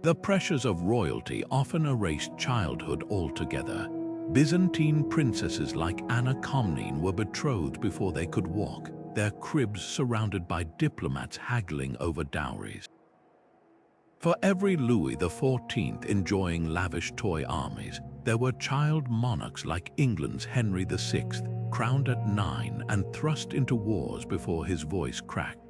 The pressures of royalty often erased childhood altogether. Byzantine princesses like Anna Komnene were betrothed before they could walk, their cribs surrounded by diplomats haggling over dowries. For every Louis XIV enjoying lavish toy armies, there were child monarchs like England's Henry VI, crowned at 9 and thrust into wars before his voice cracked.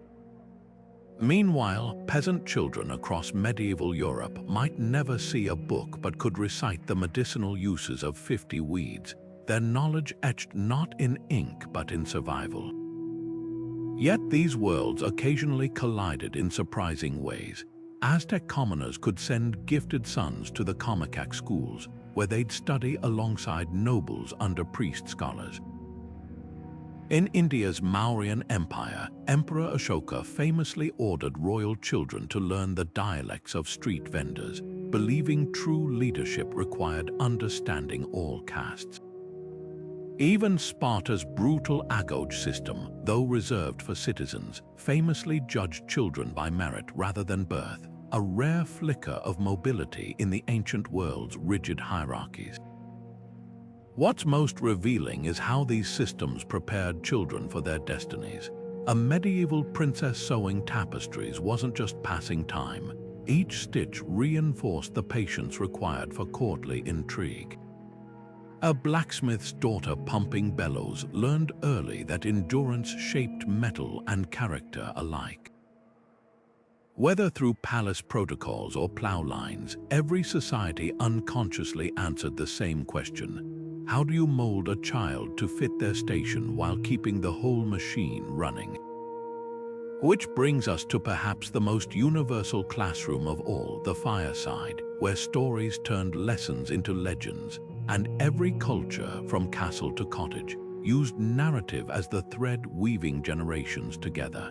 Meanwhile, peasant children across medieval Europe might never see a book but could recite the medicinal uses of 50 weeds, their knowledge etched not in ink but in survival. Yet these worlds occasionally collided in surprising ways. Aztec commoners could send gifted sons to the Comicac schools, where they'd study alongside nobles under priest scholars. In India's Mauryan Empire, Emperor Ashoka famously ordered royal children to learn the dialects of street vendors, believing true leadership required understanding all castes. Even Sparta's brutal agoge system, though reserved for citizens, famously judged children by merit rather than birth, a rare flicker of mobility in the ancient world's rigid hierarchies. What's most revealing is how these systems prepared children for their destinies. A medieval princess sewing tapestries wasn't just passing time. Each stitch reinforced the patience required for courtly intrigue. A blacksmith's daughter pumping bellows learned early that endurance shaped metal and character alike. Whether through palace protocols or plow lines, every society unconsciously answered the same question. How do you mold a child to fit their station while keeping the whole machine running? Which brings us to perhaps the most universal classroom of all, the fireside, where stories turned lessons into legends, and every culture, from castle to cottage, used narrative as the thread weaving generations together.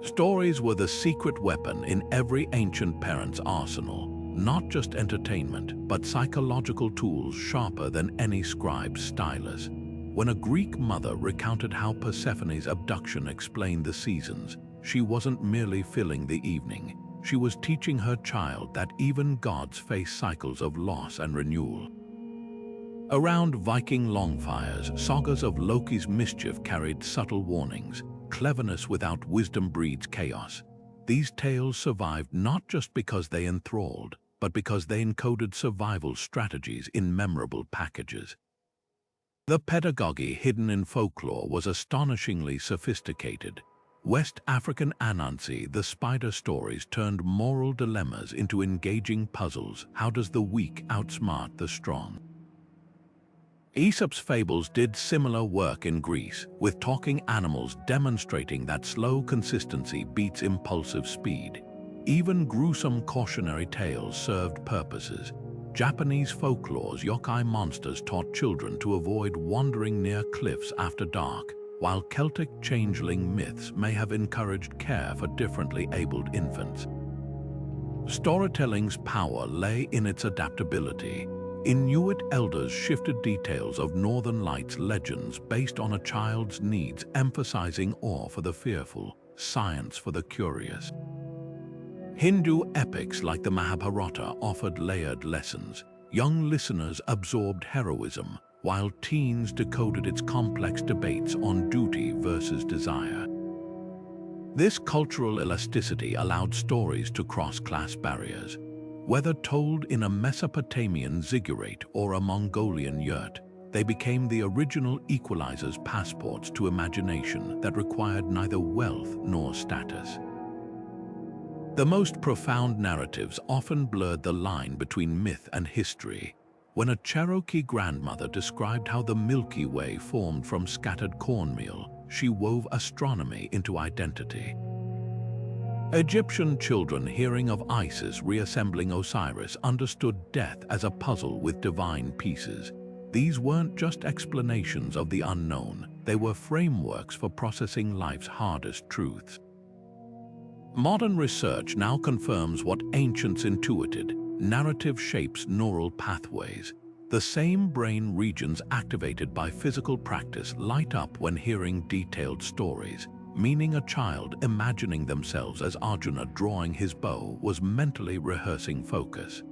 Stories were the secret weapon in every ancient parent's arsenal, not just entertainment, but psychological tools sharper than any scribe's stylus. When a Greek mother recounted how Persephone's abduction explained the seasons, she wasn't merely filling the evening. She was teaching her child that even gods face cycles of loss and renewal. Around Viking longfires, sagas of Loki's mischief carried subtle warnings. Cleverness without wisdom breeds chaos. These tales survived not just because they enthralled, but because they encoded survival strategies in memorable packages. The pedagogy hidden in folklore was astonishingly sophisticated. West African Anansi, the spider stories turned moral dilemmas into engaging puzzles. How does the weak outsmart the strong? Aesop's fables did similar work in Greece, with talking animals demonstrating that slow consistency beats impulsive speed. Even gruesome cautionary tales served purposes. Japanese folklore's yokai monsters taught children to avoid wandering near cliffs after dark, while Celtic changeling myths may have encouraged care for differently abled infants. Storytelling's power lay in its adaptability. Inuit elders shifted details of Northern Lights legends based on a child's needs, emphasizing awe for the fearful, science for the curious. Hindu epics like the Mahabharata offered layered lessons. Young listeners absorbed heroism, while teens decoded its complex debates on duty versus desire. This cultural elasticity allowed stories to cross class barriers. Whether told in a Mesopotamian ziggurat or a Mongolian yurt, they became the original equalizers' passports to imagination that required neither wealth nor status. The most profound narratives often blurred the line between myth and history. When a Cherokee grandmother described how the Milky Way formed from scattered cornmeal, she wove astronomy into identity. Egyptian children hearing of Isis reassembling Osiris understood death as a puzzle with divine pieces. These weren't just explanations of the unknown, they were frameworks for processing life's hardest truths. Modern research now confirms what ancients intuited: narrative shapes neural pathways. The same brain regions activated by physical practice light up when hearing detailed stories, meaning a child imagining themselves as Arjuna drawing his bow was mentally rehearsing focus.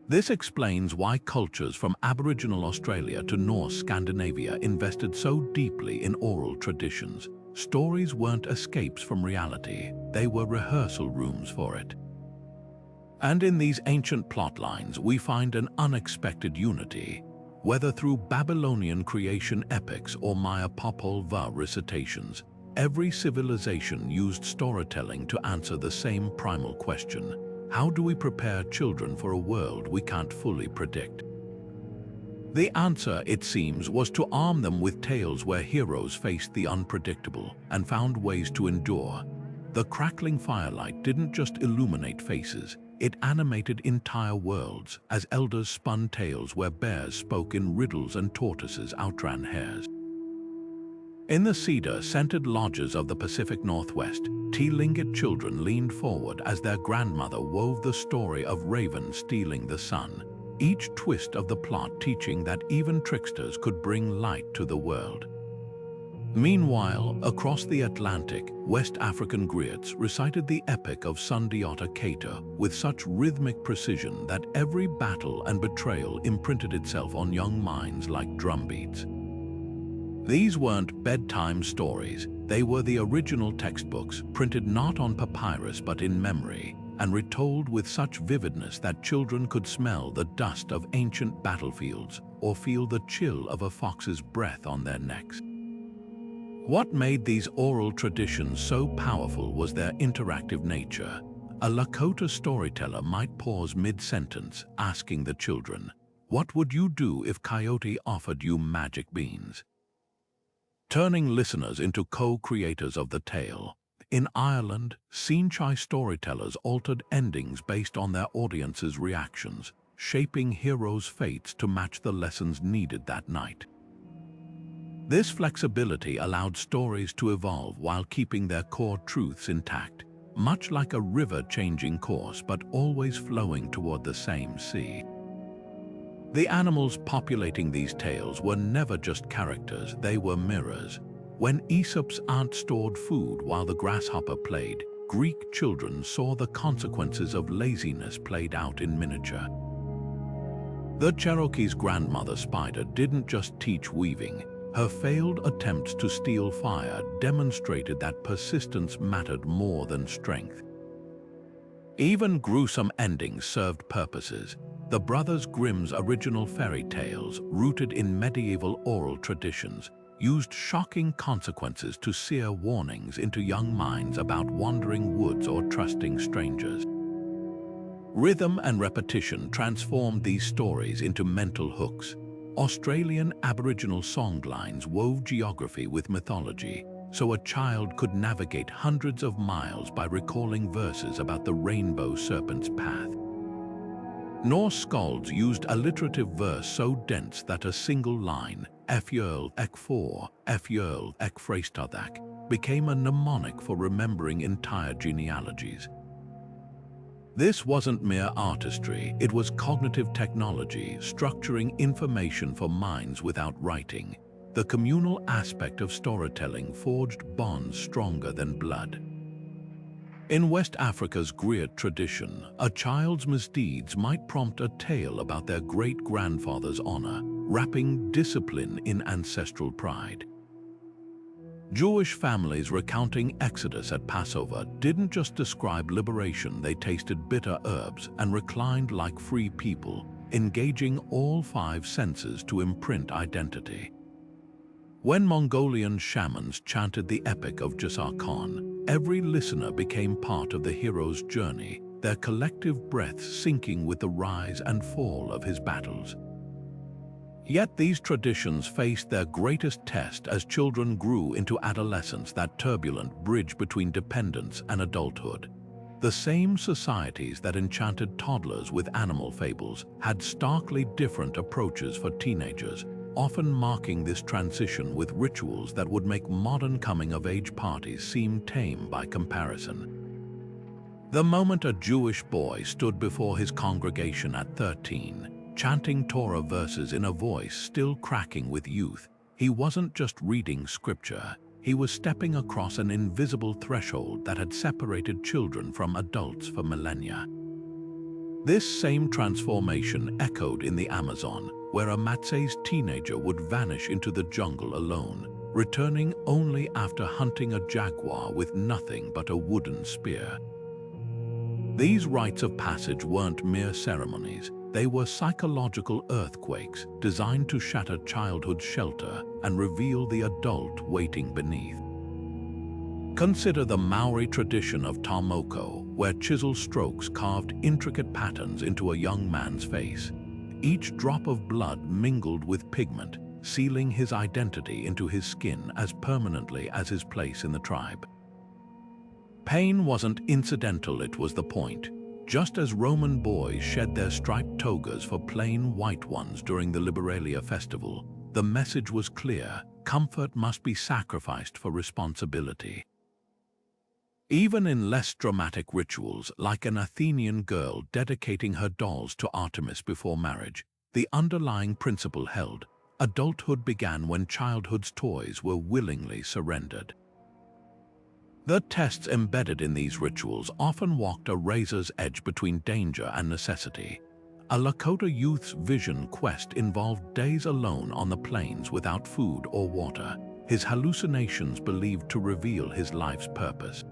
This explains why cultures from Aboriginal Australia to Norse Scandinavia invested so deeply in oral traditions. Stories weren't escapes from reality, they were rehearsal rooms for it. And in these ancient plotlines, we find an unexpected unity. Whether through Babylonian creation epics or Maya Popol Vuh recitations, every civilization used storytelling to answer the same primal question: how do we prepare children for a world we can't fully predict? The answer, it seems, was to arm them with tales where heroes faced the unpredictable and found ways to endure. The crackling firelight didn't just illuminate faces, it animated entire worlds as elders spun tales where bears spoke in riddles and tortoises outran hares. In the cedar-scented lodges of the Pacific Northwest, Tlingit children leaned forward as their grandmother wove the story of Raven stealing the sun, each twist of the plot teaching that even tricksters could bring light to the world. Meanwhile, across the Atlantic, West African griots recited the epic of Sundiata Keita with such rhythmic precision that every battle and betrayal imprinted itself on young minds like drumbeats. These weren't bedtime stories, they were the original textbooks, printed not on papyrus but in memory, and retold with such vividness that children could smell the dust of ancient battlefields or feel the chill of a fox's breath on their necks. What made these oral traditions so powerful was their interactive nature. A Lakota storyteller might pause mid-sentence, asking the children, "What would you do if Coyote offered you magic beans?" Turning listeners into co-creators of the tale. In Ireland, Sínchai storytellers altered endings based on their audience's reactions, shaping heroes' fates to match the lessons needed that night. This flexibility allowed stories to evolve while keeping their core truths intact, much like a river changing course but always flowing toward the same sea. The animals populating these tales were never just characters, they were mirrors. When Aesop's aunt stored food while the grasshopper played, Greek children saw the consequences of laziness played out in miniature. The Cherokee's grandmother spider didn't just teach weaving. Her failed attempts to steal fire demonstrated that persistence mattered more than strength. Even gruesome endings served purposes. The Brothers Grimm's original fairy tales, rooted in medieval oral traditions, used shocking consequences to sear warnings into young minds about wandering woods or trusting strangers. Rhythm and repetition transformed these stories into mental hooks. Australian Aboriginal songlines wove geography with mythology, so a child could navigate hundreds of miles by recalling verses about the rainbow serpent's path. Norse skalds used alliterative verse so dense that a single line, Efjöl ek for, Efjöl ek freystadak, became a mnemonic for remembering entire genealogies. This wasn't mere artistry, it was cognitive technology, structuring information for minds without writing. The communal aspect of storytelling forged bonds stronger than blood. In West Africa's griot tradition, a child's misdeeds might prompt a tale about their great-grandfather's honor, wrapping discipline in ancestral pride. Jewish families recounting Exodus at Passover didn't just describe liberation, they tasted bitter herbs and reclined like free people, engaging all five senses to imprint identity. When Mongolian shamans chanted the epic of Jasar Khan, every listener became part of the hero's journey, their collective breaths syncing with the rise and fall of his battles. Yet these traditions faced their greatest test as children grew into adolescence, that turbulent bridge between dependence and adulthood. The same societies that enchanted toddlers with animal fables had starkly different approaches for teenagers, often marking this transition with rituals that would make modern coming-of-age parties seem tame by comparison. The moment a Jewish boy stood before his congregation at 13, chanting Torah verses in a voice still cracking with youth, he wasn't just reading scripture, he was stepping across an invisible threshold that had separated children from adults for millennia. This same transformation echoed in the Amazon, where a Matses teenager would vanish into the jungle alone, returning only after hunting a jaguar with nothing but a wooden spear. These rites of passage weren't mere ceremonies. They were psychological earthquakes designed to shatter childhood's shelter and reveal the adult waiting beneath. Consider the Maori tradition of Tomoko, where chisel strokes carved intricate patterns into a young man's face. Each drop of blood mingled with pigment, sealing his identity into his skin as permanently as his place in the tribe. Pain wasn't incidental, it was the point. Just as Roman boys shed their striped togas for plain white ones during the Liberalia festival, the message was clear: comfort must be sacrificed for responsibility. Even in less dramatic rituals, like an Athenian girl dedicating her dolls to Artemis before marriage, the underlying principle held: adulthood began when childhood's toys were willingly surrendered. The tests embedded in these rituals often walked a razor's edge between danger and necessity. A Lakota youth's vision quest involved days alone on the plains without food or water, his hallucinations believed to reveal his life's purpose.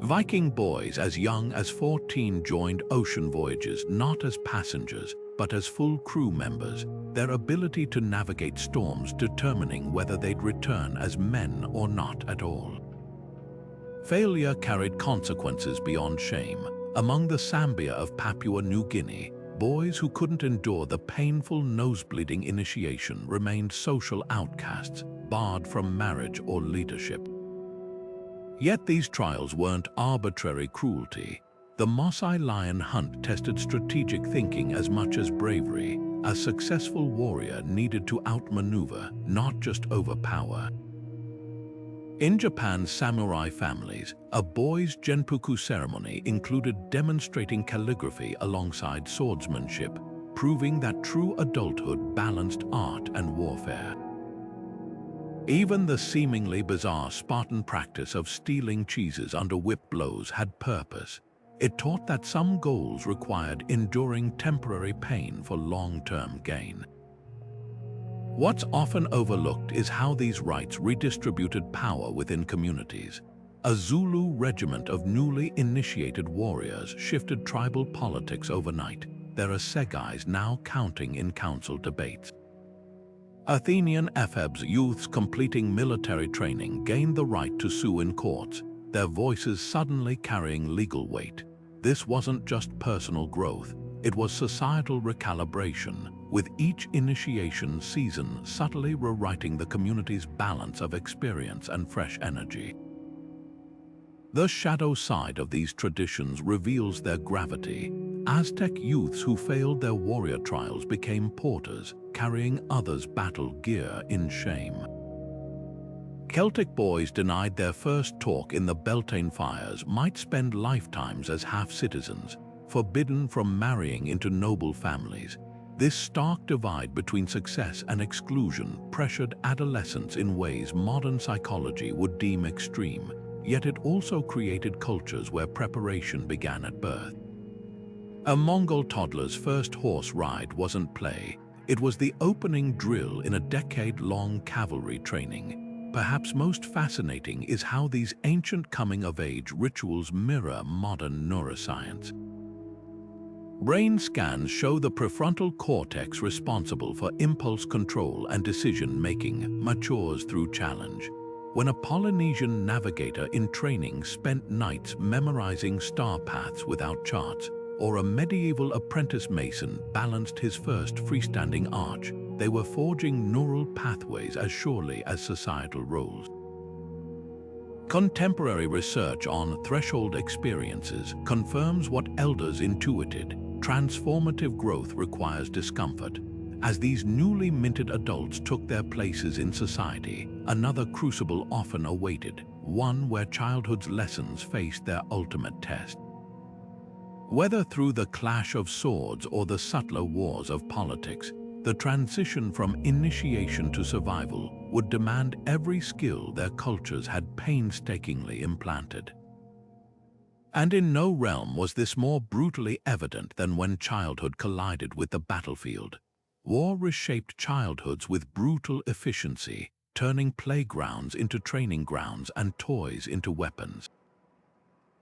Viking boys as young as 14 joined ocean voyages not as passengers, but as full crew members, their ability to navigate storms determining whether they'd return as men or not at all. Failure carried consequences beyond shame. Among the Sambia of Papua New Guinea, boys who couldn't endure the painful nosebleeding initiation remained social outcasts, barred from marriage or leadership. Yet these trials weren't arbitrary cruelty. The Maasai lion hunt tested strategic thinking as much as bravery. A successful warrior needed to outmaneuver, not just overpower. In Japan's samurai families, a boy's genpuku ceremony included demonstrating calligraphy alongside swordsmanship, proving that true adulthood balanced art and warfare. Even the seemingly bizarre Spartan practice of stealing cheeses under whip blows had purpose. It taught that some goals required enduring temporary pain for long-term gain. What's often overlooked is how these rites redistributed power within communities. A Zulu regiment of newly initiated warriors shifted tribal politics overnight, their assegais now counting in council debates. Athenian ephebs youths completing military training gained the right to sue in courts, their voices suddenly carrying legal weight. This wasn't just personal growth, it was societal recalibration, with each initiation season subtly rewriting the community's balance of experience and fresh energy. The shadow side of these traditions reveals their gravity. Aztec youths who failed their warrior trials became porters, carrying others' battle gear in shame. Celtic boys denied their first talk in the Beltane fires might spend lifetimes as half-citizens, forbidden from marrying into noble families. This stark divide between success and exclusion pressured adolescents in ways modern psychology would deem extreme, yet it also created cultures where preparation began at birth. A Mongol toddler's first horse ride wasn't play, it was the opening drill in a decade-long cavalry training. Perhaps most fascinating is how these ancient coming-of-age rituals mirror modern neuroscience. Brain scans show the prefrontal cortex responsible for impulse control and decision-making matures through challenge. When a Polynesian navigator in training spent nights memorizing star paths without charts, or a medieval apprentice mason balanced his first freestanding arch, they were forging neural pathways as surely as societal roles. Contemporary research on threshold experiences confirms what elders intuited: transformative growth requires discomfort. As these newly minted adults took their places in society, another crucible often awaited, one where childhood's lessons faced their ultimate test. Whether through the clash of swords or the subtler wars of politics, the transition from initiation to survival would demand every skill their cultures had painstakingly implanted. And in no realm was this more brutally evident than when childhood collided with the battlefield. War reshaped childhoods with brutal efficiency, turning playgrounds into training grounds and toys into weapons.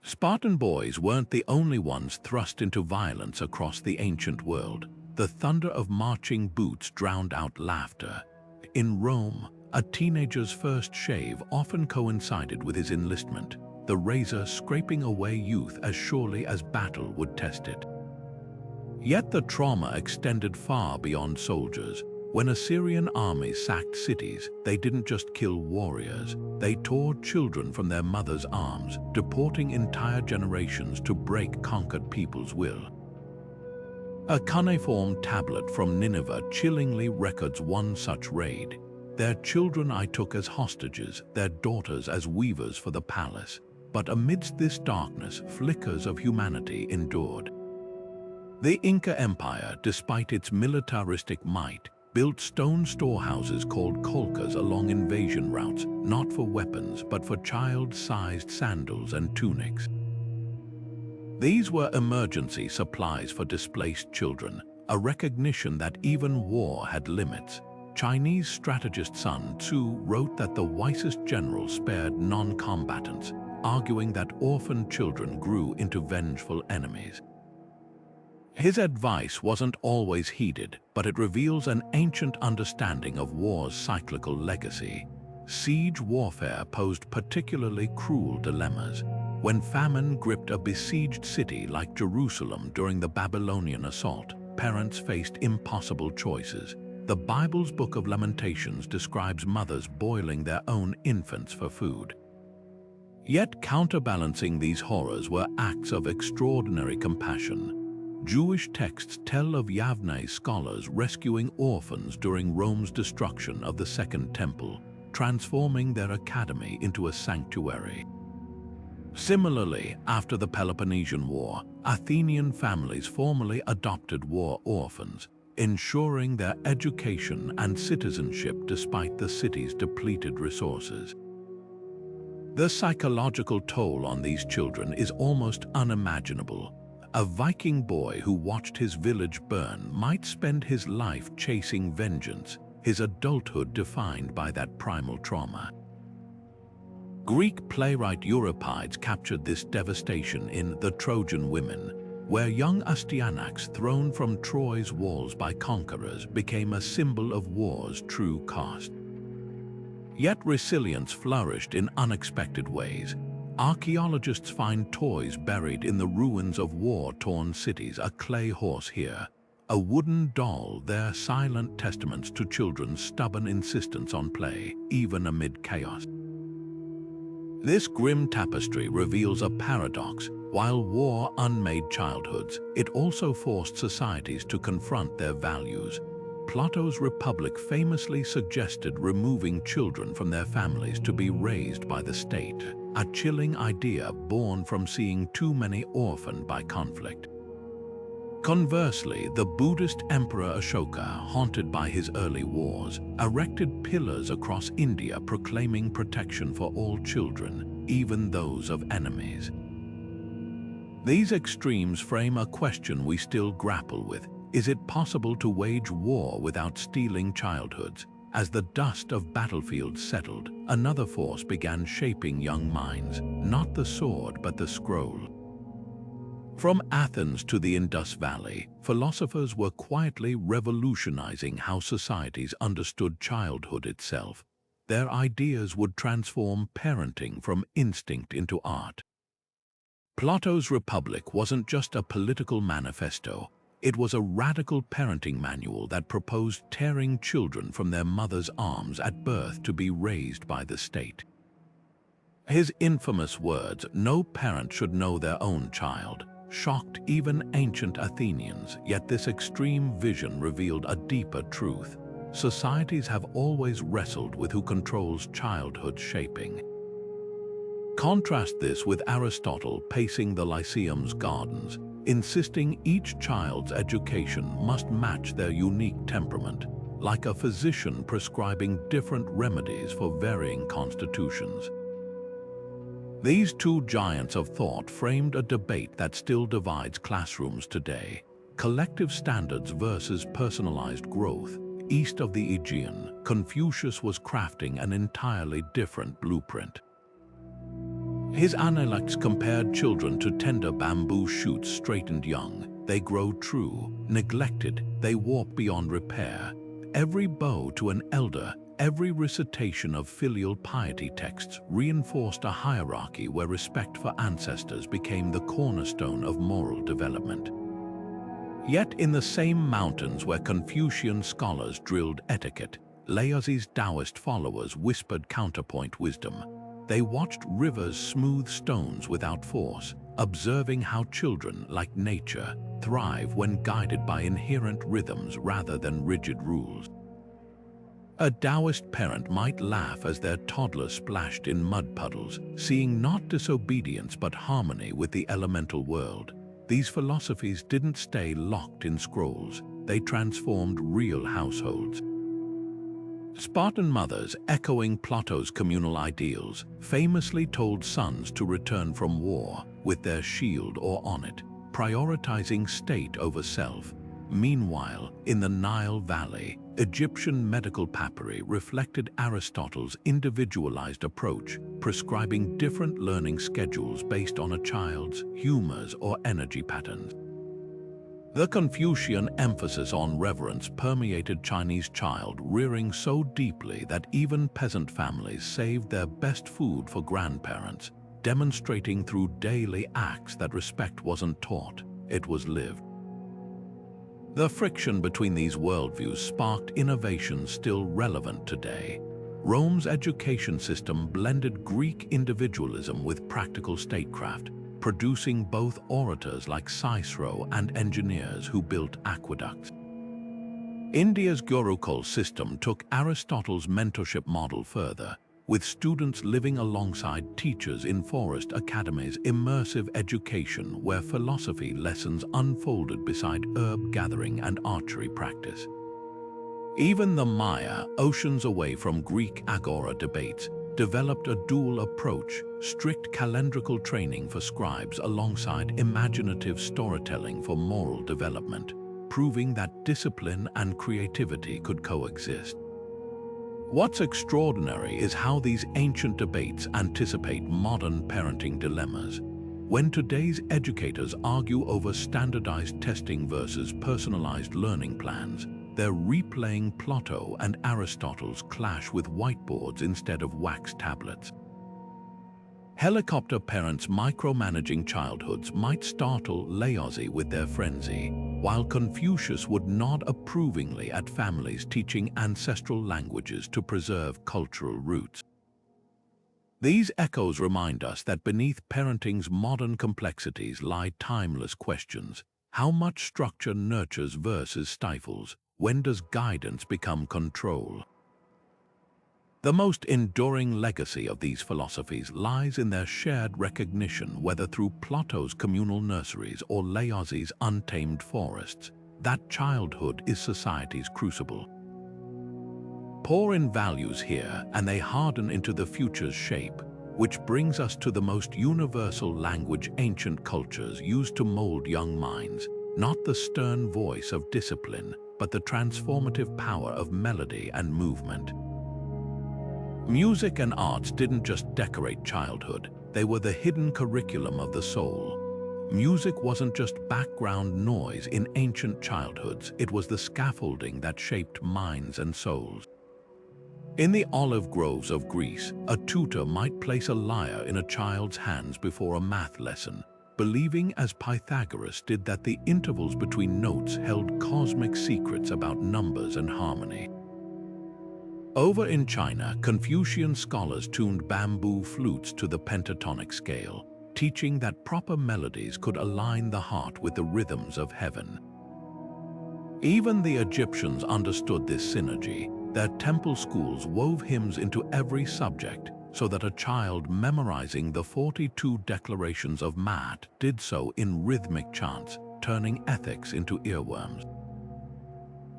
Spartan boys weren't the only ones thrust into violence across the ancient world. The thunder of marching boots drowned out laughter. In Rome, a teenager's first shave often coincided with his enlistment, the razor scraping away youth as surely as battle would test it. Yet the trauma extended far beyond soldiers. When Assyrian armies sacked cities, they didn't just kill warriors, they tore children from their mothers' arms, deporting entire generations to break conquered people's will. A cuneiform tablet from Nineveh chillingly records one such raid. Their children I took as hostages, their daughters as weavers for the palace. But amidst this darkness, flickers of humanity endured. The Inca Empire, despite its militaristic might, built stone storehouses called kolkas along invasion routes, not for weapons but for child-sized sandals and tunics. These were emergency supplies for displaced children, a recognition that even war had limits. Chinese strategist Sun Tzu wrote that the wisest general spared non-combatants, arguing that orphaned children grew into vengeful enemies. His advice wasn't always heeded, but it reveals an ancient understanding of war's cyclical legacy. Siege warfare posed particularly cruel dilemmas. When famine gripped a besieged city like Jerusalem during the Babylonian assault, parents faced impossible choices. The Bible's Book of Lamentations describes mothers boiling their own infants for food. Yet counterbalancing these horrors were acts of extraordinary compassion. Jewish texts tell of Yavne's scholars rescuing orphans during Rome's destruction of the Second Temple, transforming their academy into a sanctuary. Similarly, after the Peloponnesian War, Athenian families formally adopted war orphans, ensuring their education and citizenship despite the city's depleted resources. The psychological toll on these children is almost unimaginable. A Viking boy who watched his village burn might spend his life chasing vengeance, his adulthood defined by that primal trauma. Greek playwright Euripides captured this devastation in The Trojan Women, where young Astyanax, thrown from Troy's walls by conquerors, became a symbol of war's true cost. Yet resilience flourished in unexpected ways. Archaeologists find toys buried in the ruins of war-torn cities, a clay horse here, a wooden doll there, silent testaments to children's stubborn insistence on play, even amid chaos. This grim tapestry reveals a paradox. While war unmade childhoods, it also forced societies to confront their values. Plato's Republic famously suggested removing children from their families to be raised by the state, a chilling idea born from seeing too many orphaned by conflict. Conversely, the Buddhist Emperor Ashoka, haunted by his early wars, erected pillars across India proclaiming protection for all children, even those of enemies. These extremes frame a question we still grapple with. Is it possible to wage war without stealing childhoods? As the dust of battlefields settled, another force began shaping young minds, not the sword but the scroll. From Athens to the Indus Valley, philosophers were quietly revolutionizing how societies understood childhood itself. Their ideas would transform parenting from instinct into art. Plato's Republic wasn't just a political manifesto. It was a radical parenting manual that proposed tearing children from their mother's arms at birth to be raised by the state. His infamous words, "No parent should know their own child," shocked even ancient Athenians, yet this extreme vision revealed a deeper truth. Societies have always wrestled with who controls childhood shaping. Contrast this with Aristotle pacing the Lyceum's gardens, insisting each child's education must match their unique temperament, like a physician prescribing different remedies for varying constitutions. These two giants of thought framed a debate that still divides classrooms today: collective standards versus personalized growth. East of the Aegean, Confucius was crafting an entirely different blueprint. His Analects compared children to tender bamboo shoots straightened young. They grow true, neglected, they warp beyond repair. Every bow to an elder, every recitation of filial piety texts reinforced a hierarchy where respect for ancestors became the cornerstone of moral development. Yet in the same mountains where Confucian scholars drilled etiquette, Laozi's Taoist followers whispered counterpoint wisdom. They watched rivers smooth stones without force, observing how children, like nature, thrive when guided by inherent rhythms rather than rigid rules. A Taoist parent might laugh as their toddler splashed in mud puddles, seeing not disobedience but harmony with the elemental world. These philosophies didn't stay locked in scrolls, they transformed real households. Spartan mothers, echoing Plato's communal ideals, famously told sons to return from war with their shield or on it, prioritizing state over self. Meanwhile, in the Nile Valley, Egyptian medical papyri reflected Aristotle's individualized approach, prescribing different learning schedules based on a child's humors or energy patterns. The Confucian emphasis on reverence permeated Chinese child rearing so deeply that even peasant families saved their best food for grandparents, demonstrating through daily acts that respect wasn't taught, it was lived. The friction between these worldviews sparked innovations still relevant today. Rome's education system blended Greek individualism with practical statecraft, producing both orators like Cicero and engineers who built aqueducts. India's Gurukul system took Aristotle's mentorship model further, with students living alongside teachers in forest academies, immersive education where philosophy lessons unfolded beside herb gathering and archery practice. Even the Maya, oceans away from Greek agora debates, developed a dual approach, strict calendrical training for scribes alongside imaginative storytelling for moral development, proving that discipline and creativity could coexist. What's extraordinary is how these ancient debates anticipate modern parenting dilemmas. When today's educators argue over standardized testing versus personalized learning plans, they're replaying Plato and Aristotle's clash with whiteboards instead of wax tablets. Helicopter parents micromanaging childhoods might startle Laozi with their frenzy, while Confucius would nod approvingly at families teaching ancestral languages to preserve cultural roots. These echoes remind us that beneath parenting's modern complexities lie timeless questions. How much structure nurtures versus stifles? When does guidance become control? The most enduring legacy of these philosophies lies in their shared recognition, whether through Plato's communal nurseries or Laozi's untamed forests, that childhood is society's crucible. Pour in values here, and they harden into the future's shape, which brings us to the most universal language ancient cultures used to mold young minds, not the stern voice of discipline, but the transformative power of melody and movement. Music and arts didn't just decorate childhood, they were the hidden curriculum of the soul. Music wasn't just background noise in ancient childhoods, it was the scaffolding that shaped minds and souls. In the olive groves of Greece, a tutor might place a lyre in a child's hands before a math lesson, believing as Pythagoras did that the intervals between notes held cosmic secrets about numbers and harmony. Over in China, Confucian scholars tuned bamboo flutes to the pentatonic scale, teaching that proper melodies could align the heart with the rhythms of heaven. Even the Egyptians understood this synergy. Their temple schools wove hymns into every subject, so that a child memorizing the 42 declarations of Maat did so in rhythmic chants, turning ethics into earworms.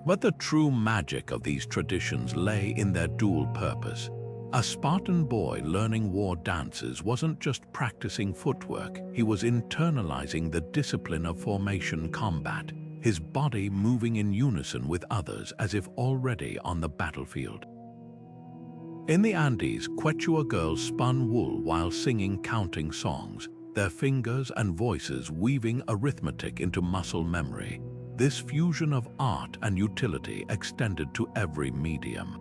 But the true magic of these traditions lay in their dual purpose. A Spartan boy learning war dances wasn't just practicing footwork, he was internalizing the discipline of formation combat, his body moving in unison with others as if already on the battlefield. In the Andes, Quechua girls spun wool while singing counting songs, their fingers and voices weaving arithmetic into muscle memory. This fusion of art and utility extended to every medium.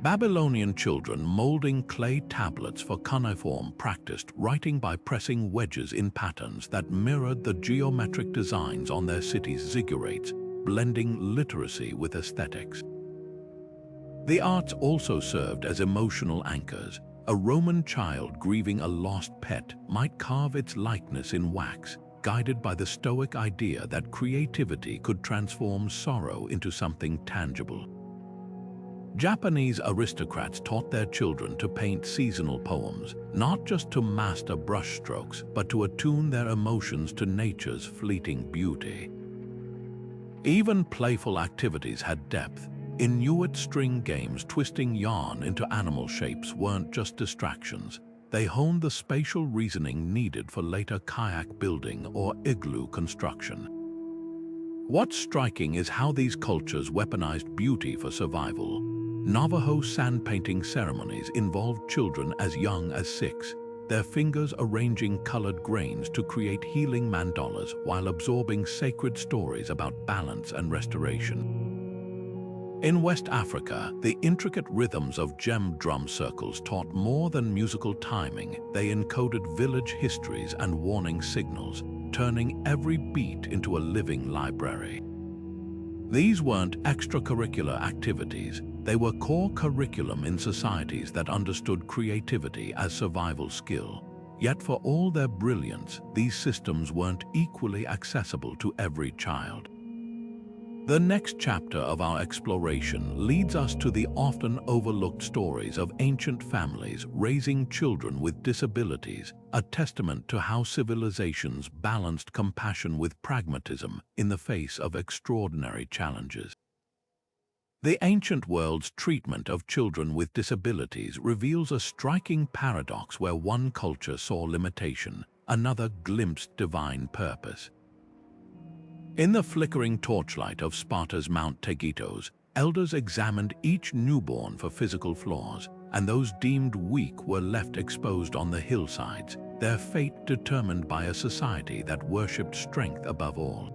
Babylonian children molding clay tablets for cuneiform practiced writing by pressing wedges in patterns that mirrored the geometric designs on their cities' ziggurats, blending literacy with aesthetics. The arts also served as emotional anchors. A Roman child grieving a lost pet might carve its likeness in wax, guided by the Stoic idea that creativity could transform sorrow into something tangible. Japanese aristocrats taught their children to paint seasonal poems, not just to master brushstrokes, but to attune their emotions to nature's fleeting beauty. Even playful activities had depth. Inuit string games twisting yarn into animal shapes weren't just distractions. They honed the spatial reasoning needed for later kayak building or igloo construction. What's striking is how these cultures weaponized beauty for survival. Navajo sand painting ceremonies involved children as young as 6, their fingers arranging colored grains to create healing mandalas while absorbing sacred stories about balance and restoration. In West Africa, the intricate rhythms of gem drum circles taught more than musical timing. They encoded village histories and warning signals, turning every beat into a living library. These weren't extracurricular activities, they were core curriculum in societies that understood creativity as survival skill. Yet for all their brilliance, these systems weren't equally accessible to every child. The next chapter of our exploration leads us to the often overlooked stories of ancient families raising children with disabilities, a testament to how civilizations balanced compassion with pragmatism in the face of extraordinary challenges. The ancient world's treatment of children with disabilities reveals a striking paradox where one culture saw limitation, another glimpsed divine purpose. In the flickering torchlight of Sparta's Mount Tegitos, elders examined each newborn for physical flaws, and those deemed weak were left exposed on the hillsides, their fate determined by a society that worshipped strength above all.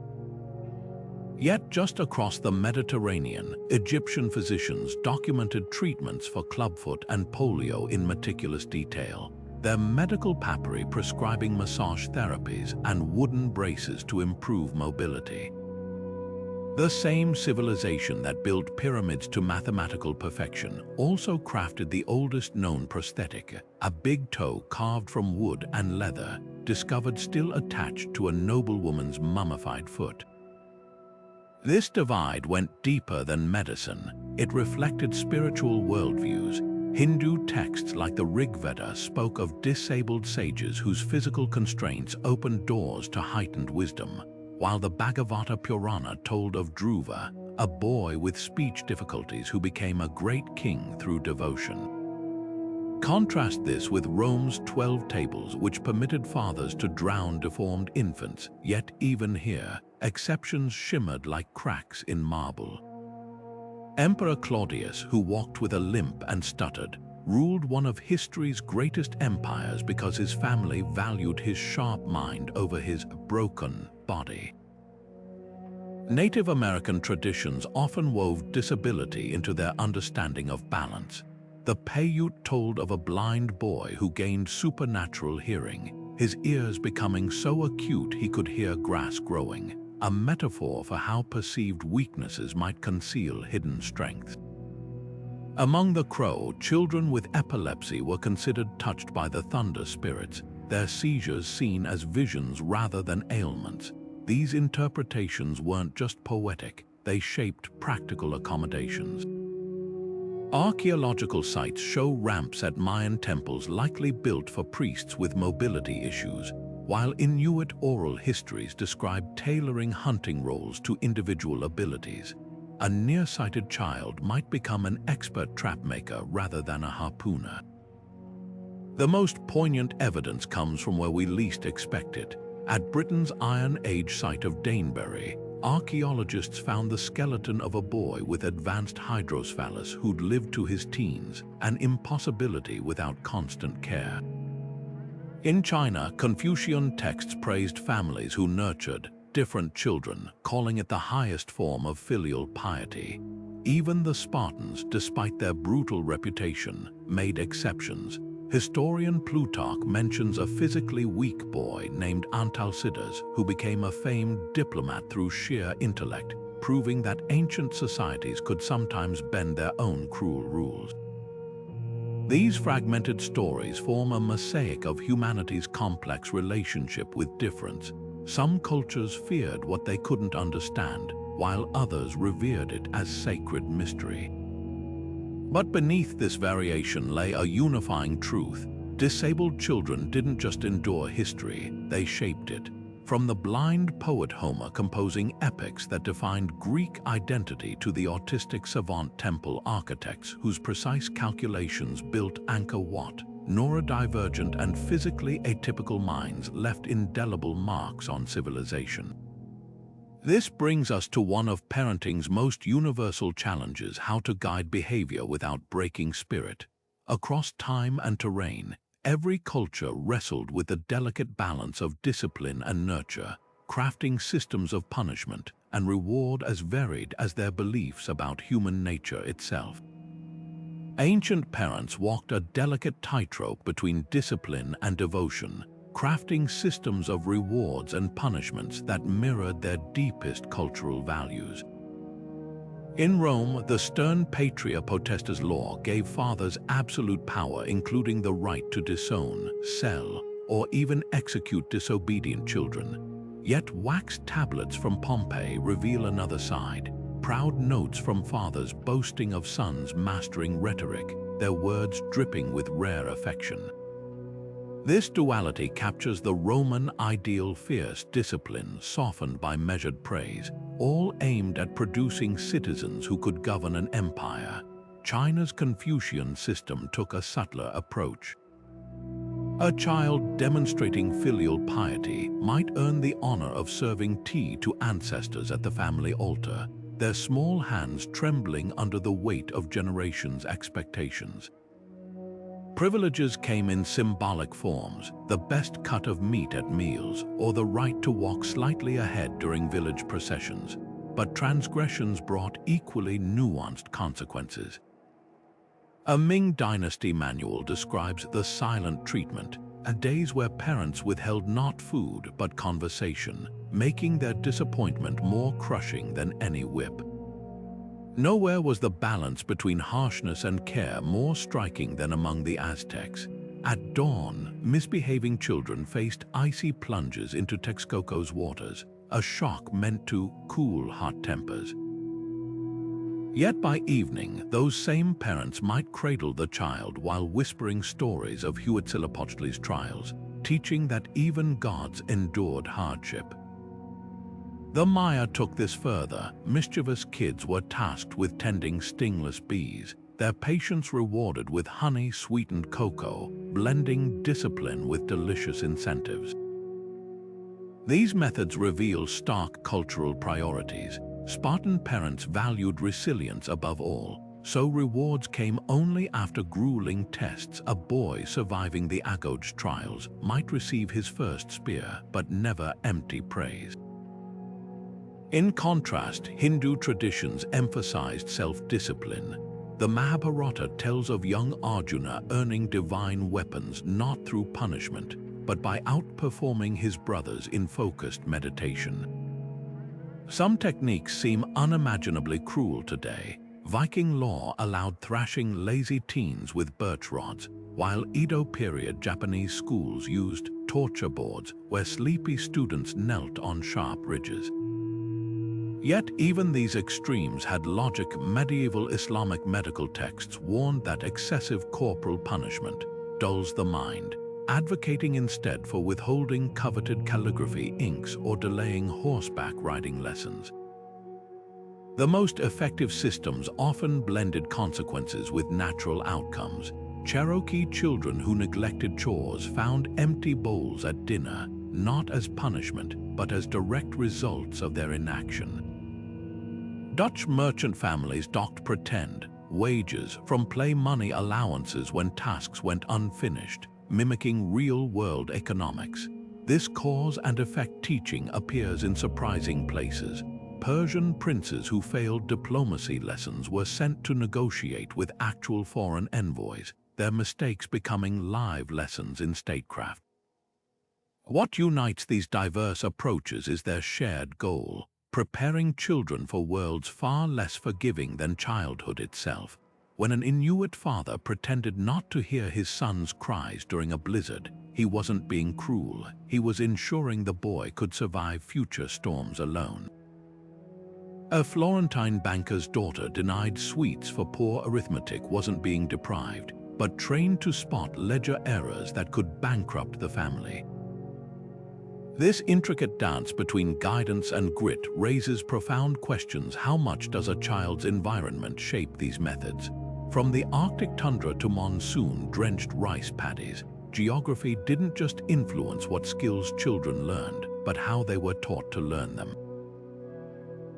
Yet just across the Mediterranean, Egyptian physicians documented treatments for clubfoot and polio in meticulous detail, their medical papyri prescribing massage therapies and wooden braces to improve mobility. The same civilization that built pyramids to mathematical perfection also crafted the oldest known prosthetic, a big toe carved from wood and leather, discovered still attached to a noblewoman's mummified foot. This divide went deeper than medicine. It reflected spiritual worldviews. Hindu texts like the Rig Veda spoke of disabled sages whose physical constraints opened doors to heightened wisdom, while the Bhagavata Purana told of Dhruva, a boy with speech difficulties who became a great king through devotion. Contrast this with Rome's 12 tables, which permitted fathers to drown deformed infants, yet even here, exceptions shimmered like cracks in marble. Emperor Claudius, who walked with a limp and stuttered, ruled one of history's greatest empires because his family valued his sharp mind over his broken body. Native American traditions often wove disability into their understanding of balance. The Paiute told of a blind boy who gained supernatural hearing, his ears becoming so acute he could hear grass growing, a metaphor for how perceived weaknesses might conceal hidden strengths. Among the Crow, children with epilepsy were considered touched by the thunder spirits, their seizures seen as visions rather than ailments. These interpretations weren't just poetic, they shaped practical accommodations. Archaeological sites show ramps at Mayan temples likely built for priests with mobility issues, while Inuit oral histories describe tailoring hunting roles to individual abilities. A nearsighted child might become an expert trapmaker rather than a harpooner. The most poignant evidence comes from where we least expect it. At Britain's Iron Age site of Danebury, archaeologists found the skeleton of a boy with advanced hydrocephalus who'd lived to his teens, an impossibility without constant care. In China, Confucian texts praised families who nurtured different children, calling it the highest form of filial piety. Even the Spartans, despite their brutal reputation, made exceptions. Historian Plutarch mentions a physically weak boy named Antalcidas who became a famed diplomat through sheer intellect, proving that ancient societies could sometimes bend their own cruel rules. These fragmented stories form a mosaic of humanity's complex relationship with difference. Some cultures feared what they couldn't understand, while others revered it as sacred mystery. But beneath this variation lay a unifying truth. Disabled children didn't just endure history, they shaped it. From the blind poet Homer composing epics that defined Greek identity to the autistic savant temple architects whose precise calculations built Angkor Wat, neurodivergent and physically atypical minds left indelible marks on civilization. This brings us to one of parenting's most universal challenges: how to guide behavior without breaking spirit. Across time and terrain, every culture wrestled with the delicate balance of discipline and nurture, crafting systems of punishment and reward as varied as their beliefs about human nature itself. Ancient parents walked a delicate tightrope between discipline and devotion, crafting systems of rewards and punishments that mirrored their deepest cultural values. In Rome, the stern Patria Potestas law gave fathers absolute power, including the right to disown, sell, or even execute disobedient children. Yet wax tablets from Pompeii reveal another side, proud notes from fathers boasting of sons mastering rhetoric, their words dripping with rare affection. This duality captures the Roman ideal: fierce discipline softened by measured praise, all aimed at producing citizens who could govern an empire. China's Confucian system took a subtler approach. A child demonstrating filial piety might earn the honor of serving tea to ancestors at the family altar, their small hands trembling under the weight of generations' expectations. Privileges came in symbolic forms: the best cut of meat at meals, or the right to walk slightly ahead during village processions. But transgressions brought equally nuanced consequences. A Ming Dynasty manual describes the silent treatment, days where parents withheld not food but conversation, making their disappointment more crushing than any whip. Nowhere was the balance between harshness and care more striking than among the Aztecs. At dawn, misbehaving children faced icy plunges into Texcoco's waters, a shock meant to cool hot tempers. Yet by evening, those same parents might cradle the child while whispering stories of Huitzilopochtli's trials, teaching that even gods endured hardship. The Maya took this further. Mischievous kids were tasked with tending stingless bees, their patience rewarded with honey-sweetened cocoa, blending discipline with delicious incentives. These methods reveal stark cultural priorities. Spartan parents valued resilience above all, so rewards came only after grueling tests. A boy surviving the Agoj trials might receive his first spear, but never empty praise. In contrast, Hindu traditions emphasized self-discipline. The Mahabharata tells of young Arjuna earning divine weapons not through punishment, but by outperforming his brothers in focused meditation. Some techniques seem unimaginably cruel today. Viking law allowed thrashing lazy teens with birch rods, while Edo period Japanese schools used torture boards where sleepy students knelt on sharp ridges. Yet even these extremes had logic. Medieval Islamic medical texts warned that excessive corporal punishment dulls the mind, advocating instead for withholding coveted calligraphy inks or delaying horseback riding lessons. The most effective systems often blended consequences with natural outcomes. Cherokee children who neglected chores found empty bowls at dinner, not as punishment, but as direct results of their inaction. Dutch merchant families docked pretend wages from play money allowances when tasks went unfinished, mimicking real-world economics. This cause and effect teaching appears in surprising places. Persian princes who failed diplomacy lessons were sent to negotiate with actual foreign envoys, their mistakes becoming live lessons in statecraft. What unites these diverse approaches is their shared goal: preparing children for worlds far less forgiving than childhood itself. When an Inuit father pretended not to hear his son's cries during a blizzard, he wasn't being cruel. He was ensuring the boy could survive future storms alone. A Florentine banker's daughter denied sweets for poor arithmetic wasn't being deprived, but trained to spot ledger errors that could bankrupt the family. This intricate dance between guidance and grit raises profound questions. How much does a child's environment shape these methods? From the Arctic tundra to monsoon-drenched rice paddies, geography didn't just influence what skills children learned, but how they were taught to learn them.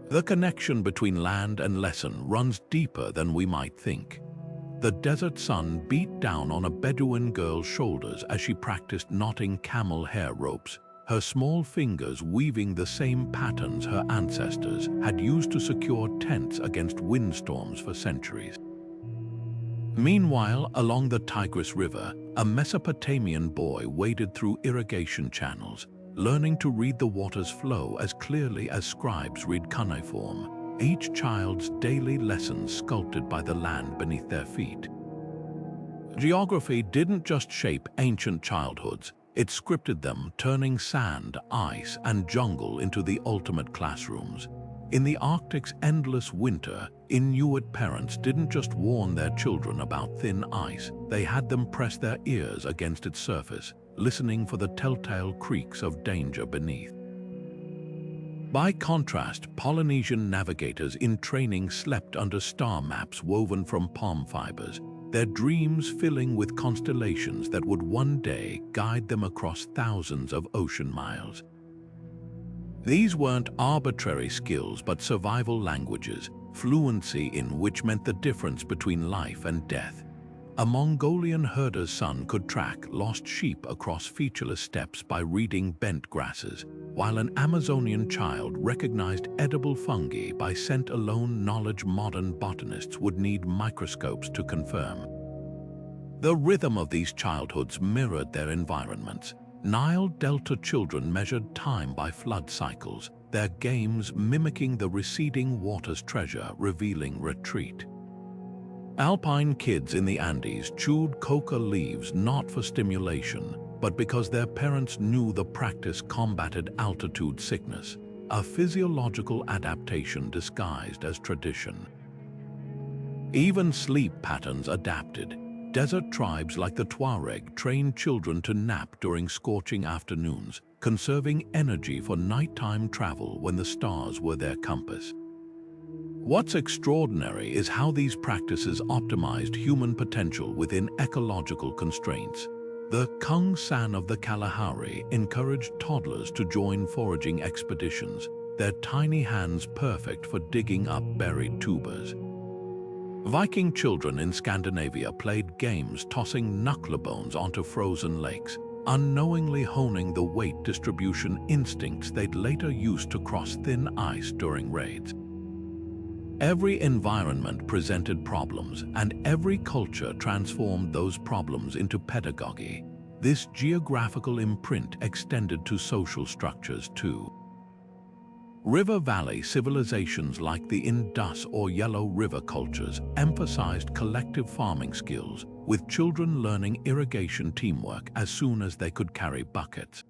The connection between land and lesson runs deeper than we might think. The desert sun beat down on a Bedouin girl's shoulders as she practiced knotting camel hair ropes, her small fingers weaving the same patterns her ancestors had used to secure tents against windstorms for centuries. Meanwhile, along the Tigris River, a Mesopotamian boy waded through irrigation channels, learning to read the water's flow as clearly as scribes read cuneiform, each child's daily lessons sculpted by the land beneath their feet. Geography didn't just shape ancient childhoods, it scripted them, turning sand, ice, and jungle into the ultimate classrooms. In the Arctic's endless winter, Inuit parents didn't just warn their children about thin ice, they had them press their ears against its surface, listening for the telltale creaks of danger beneath. By contrast, Polynesian navigators in training slept under star maps woven from palm fibers, their dreams filling with constellations that would one day guide them across thousands of ocean miles. These weren't arbitrary skills but survival languages, fluency in which meant the difference between life and death. A Mongolian herder's son could track lost sheep across featureless steppes by reading bent grasses, while an Amazonian child recognized edible fungi by scent alone, knowledge modern botanists would need microscopes to confirm. The rhythm of these childhoods mirrored their environments. Nile Delta children measured time by flood cycles, their games mimicking the receding water's treasure revealing retreat. Alpine kids in the Andes chewed coca leaves not for stimulation, but because their parents knew the practice combated altitude sickness, a physiological adaptation disguised as tradition. Even sleep patterns adapted. Desert tribes like the Tuareg trained children to nap during scorching afternoons, conserving energy for nighttime travel when the stars were their compass. What's extraordinary is how these practices optimized human potential within ecological constraints. The Kung San of the Kalahari encouraged toddlers to join foraging expeditions, their tiny hands perfect for digging up buried tubers. Viking children in Scandinavia played games tossing knucklebones onto frozen lakes, unknowingly honing the weight distribution instincts they'd later use to cross thin ice during raids. Every environment presented problems, and every culture transformed those problems into pedagogy. This geographical imprint extended to social structures too. River Valley civilizations like the Indus or Yellow River cultures emphasized collective farming skills, with children learning irrigation teamwork as soon as they could carry buckets.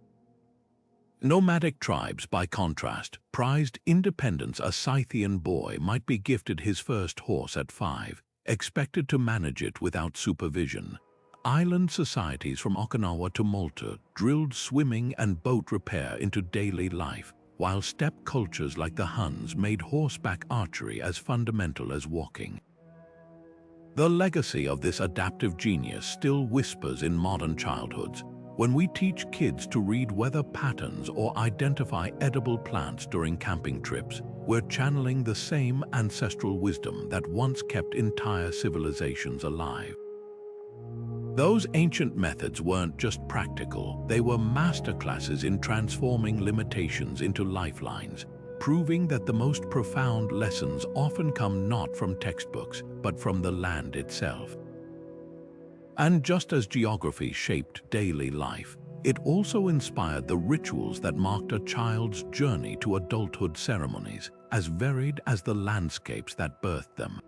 Nomadic tribes, by contrast, prized independence. A Scythian boy might be gifted his first horse at 5, expected to manage it without supervision. Island societies from Okinawa to Malta drilled swimming and boat repair into daily life, while steppe cultures like the Huns made horseback archery as fundamental as walking. The legacy of this adaptive genius still whispers in modern childhoods. When we teach kids to read weather patterns or identify edible plants during camping trips, we're channeling the same ancestral wisdom that once kept entire civilizations alive. Those ancient methods weren't just practical, they were masterclasses in transforming limitations into lifelines, proving that the most profound lessons often come not from textbooks, but from the land itself. And just as geography shaped daily life, it also inspired the rituals that marked a child's journey to adulthood, ceremonies, as varied as the landscapes that birthed them.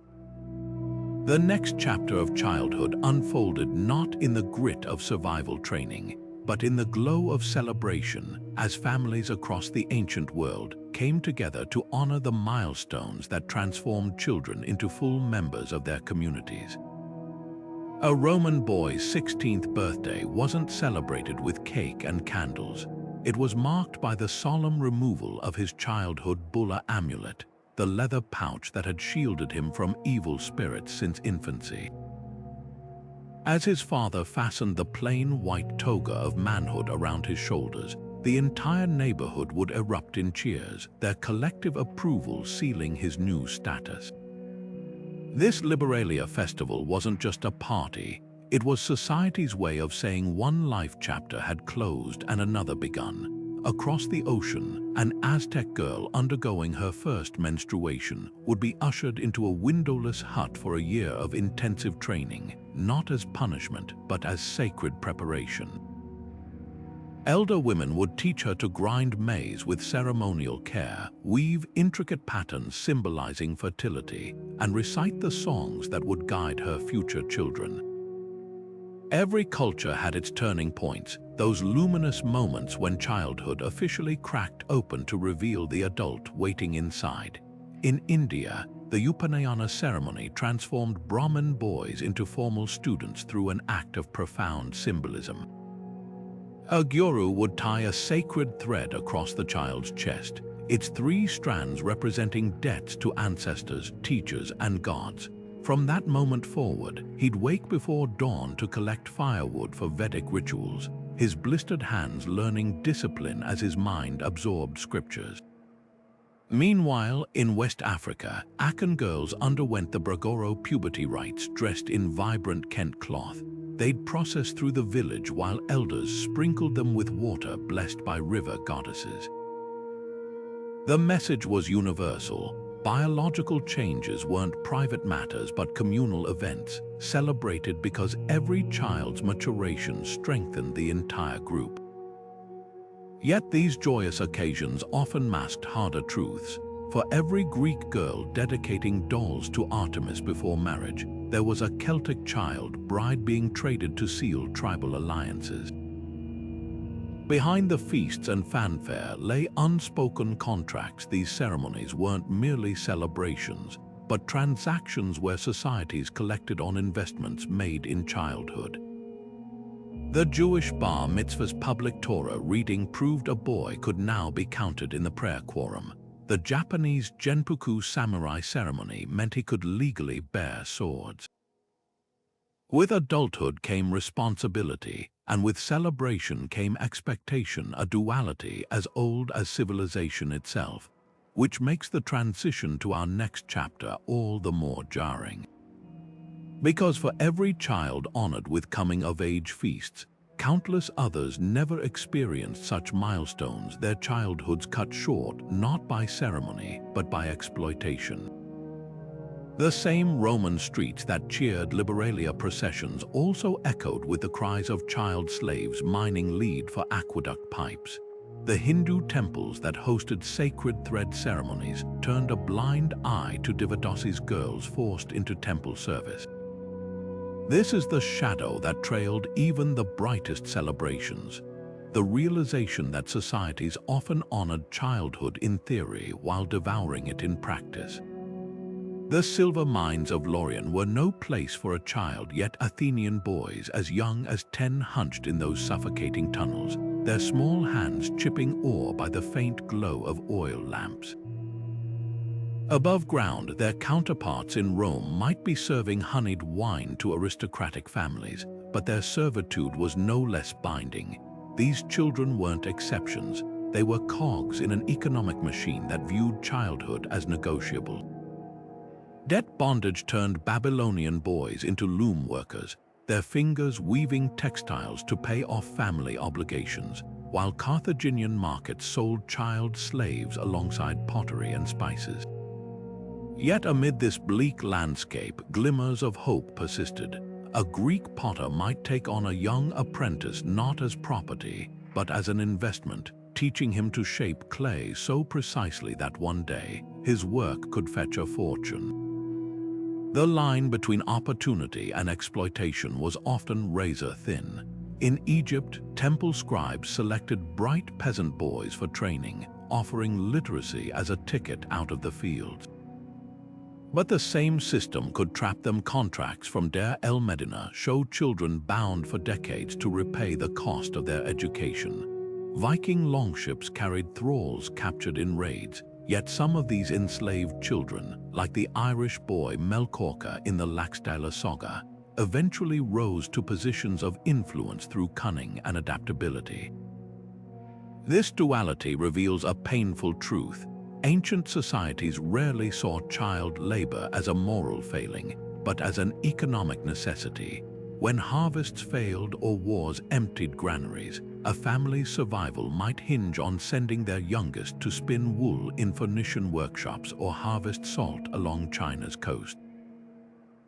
The next chapter of childhood unfolded not in the grit of survival training, but in the glow of celebration as families across the ancient world came together to honor the milestones that transformed children into full members of their communities. A Roman boy's 16th birthday wasn't celebrated with cake and candles. It was marked by the solemn removal of his childhood bulla amulet, the leather pouch that had shielded him from evil spirits since infancy. As his father fastened the plain white toga of manhood around his shoulders, the entire neighborhood would erupt in cheers, their collective approval sealing his new status. This Liberalia festival wasn't just a party, it was society's way of saying one life chapter had closed and another begun. Across the ocean, an Aztec girl undergoing her first menstruation would be ushered into a windowless hut for a year of intensive training, not as punishment, but as sacred preparation. Elder women would teach her to grind maize with ceremonial care, weave intricate patterns symbolizing fertility, and recite the songs that would guide her future children. Every culture had its turning points, those luminous moments when childhood officially cracked open to reveal the adult waiting inside. In India, the Upanayana ceremony transformed Brahmin boys into formal students through an act of profound symbolism. A guru would tie a sacred thread across the child's chest, its 3 strands representing debts to ancestors, teachers, and gods. From that moment forward, he'd wake before dawn to collect firewood for Vedic rituals, his blistered hands learning discipline as his mind absorbed scriptures. Meanwhile, in West Africa, Akan girls underwent the Bragoro puberty rites dressed in vibrant Kent cloth. They'd process through the village while elders sprinkled them with water blessed by river goddesses. The message was universal. Biological changes weren't private matters but communal events, celebrated because every child's maturation strengthened the entire group. Yet these joyous occasions often masked harder truths. For every Greek girl dedicating dolls to Artemis before marriage, there was a Celtic child bride being traded to seal tribal alliances. Behind the feasts and fanfare lay unspoken contracts. These ceremonies weren't merely celebrations, but transactions where societies collected on investments made in childhood. The Jewish bar mitzvah's public Torah reading proved a boy could now be counted in the prayer quorum. The Japanese Genpuku samurai ceremony meant he could legally bear swords. With adulthood came responsibility, and with celebration came expectation, a duality as old as civilization itself, which makes the transition to our next chapter all the more jarring. Because for every child honored with coming-of-age feasts, countless others never experienced such milestones, their childhoods cut short not by ceremony but by exploitation. The same Roman streets that cheered Liberalia processions also echoed with the cries of child slaves mining lead for aqueduct pipes. The Hindu temples that hosted sacred thread ceremonies turned a blind eye to Devadasi's girls forced into temple service. This is the shadow that trailed even the brightest celebrations, the realization that societies often honored childhood in theory while devouring it in practice. The silver mines of Lorient were no place for a child, yet Athenian boys as young as 10 hunched in those suffocating tunnels, their small hands chipping ore by the faint glow of oil lamps. Above ground, their counterparts in Rome might be serving honeyed wine to aristocratic families, but their servitude was no less binding. These children weren't exceptions. They were cogs in an economic machine that viewed childhood as negotiable. Debt bondage turned Babylonian boys into loom workers, their fingers weaving textiles to pay off family obligations, while Carthaginian markets sold child slaves alongside pottery and spices. Yet amid this bleak landscape, glimmers of hope persisted. A Greek potter might take on a young apprentice not as property, but as an investment, teaching him to shape clay so precisely that one day his work could fetch a fortune. The line between opportunity and exploitation was often razor-thin. In Egypt, temple scribes selected bright peasant boys for training, offering literacy as a ticket out of the fields. But the same system could trap them. Contracts from Deir el-Medina showed children bound for decades to repay the cost of their education. Viking longships carried thralls captured in raids, yet some of these enslaved children, like the Irish boy Melkorka in the Laxdæla saga, eventually rose to positions of influence through cunning and adaptability. This duality reveals a painful truth. Ancient societies rarely saw child labor as a moral failing, but as an economic necessity. When harvests failed or wars emptied granaries, a family's survival might hinge on sending their youngest to spin wool in Phoenician workshops or harvest salt along China's coast.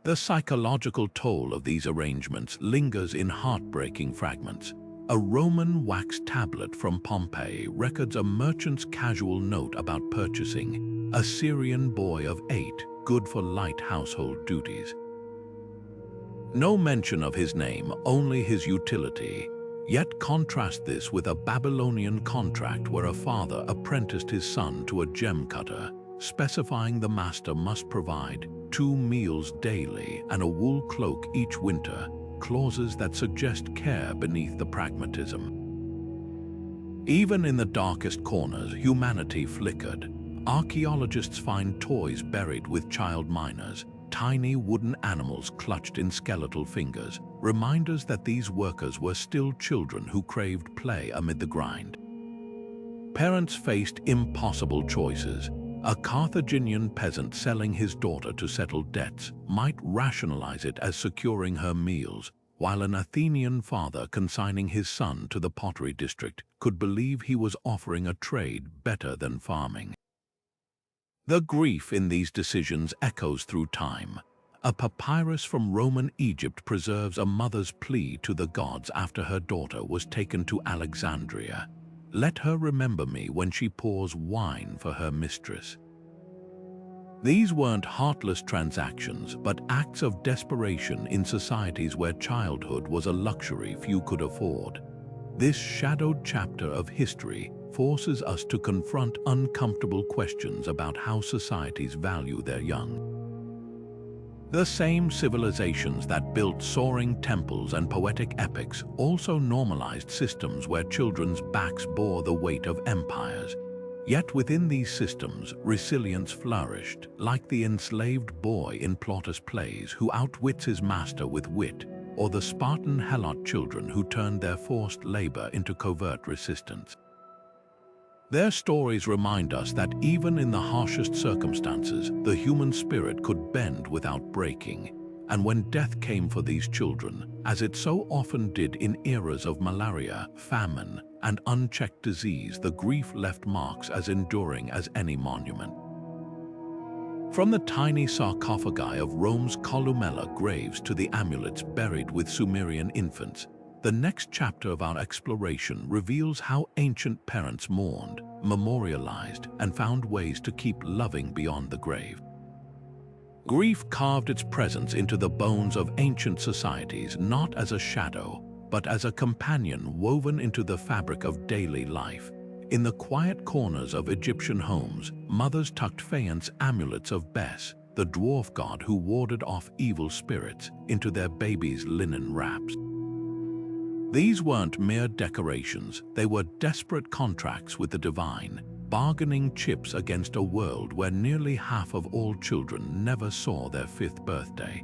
The psychological toll of these arrangements lingers in heartbreaking fragments. A Roman wax tablet from Pompeii records a merchant's casual note about purchasing a Syrian boy of 8, good for light household duties. No mention of his name, only his utility. Yet contrast this with a Babylonian contract where a father apprenticed his son to a gem cutter, specifying the master must provide 2 meals daily and a wool cloak each winter, clauses that suggest care beneath the pragmatism. Even in the darkest corners, humanity flickered. Archaeologists find toys buried with child miners, tiny wooden animals clutched in skeletal fingers, reminders that these workers were still children who craved play amid the grind. Parents faced impossible choices. A Carthaginian peasant selling his daughter to settle debts might rationalize it as securing her meals, while an Athenian father consigning his son to the pottery district could believe he was offering a trade better than farming. The grief in these decisions echoes through time. A papyrus from Roman Egypt preserves a mother's plea to the gods after her daughter was taken to Alexandria. Let her remember me when she pours wine for her mistress. These weren't heartless transactions, but acts of desperation in societies where childhood was a luxury few could afford. This shadowed chapter of history forces us to confront uncomfortable questions about how societies value their young. The same civilizations that built soaring temples and poetic epics also normalized systems where children's backs bore the weight of empires. Yet within these systems, resilience flourished, like the enslaved boy in Plautus' plays who outwits his master with wit, or the Spartan helot children who turned their forced labor into covert resistance. Their stories remind us that even in the harshest circumstances, the human spirit could bend without breaking. And when death came for these children, as it so often did in eras of malaria, famine, and unchecked disease, the grief left marks as enduring as any monument. From the tiny sarcophagi of Rome's columella graves to the amulets buried with Sumerian infants, the next chapter of our exploration reveals how ancient parents mourned, memorialized, and found ways to keep loving beyond the grave. Grief carved its presence into the bones of ancient societies not as a shadow, but as a companion woven into the fabric of daily life. In the quiet corners of Egyptian homes, mothers tucked faience amulets of Bes, the dwarf god who warded off evil spirits, into their babies' linen wraps. These weren't mere decorations, they were desperate contracts with the divine, bargaining chips against a world where nearly half of all children never saw their 5th birthday.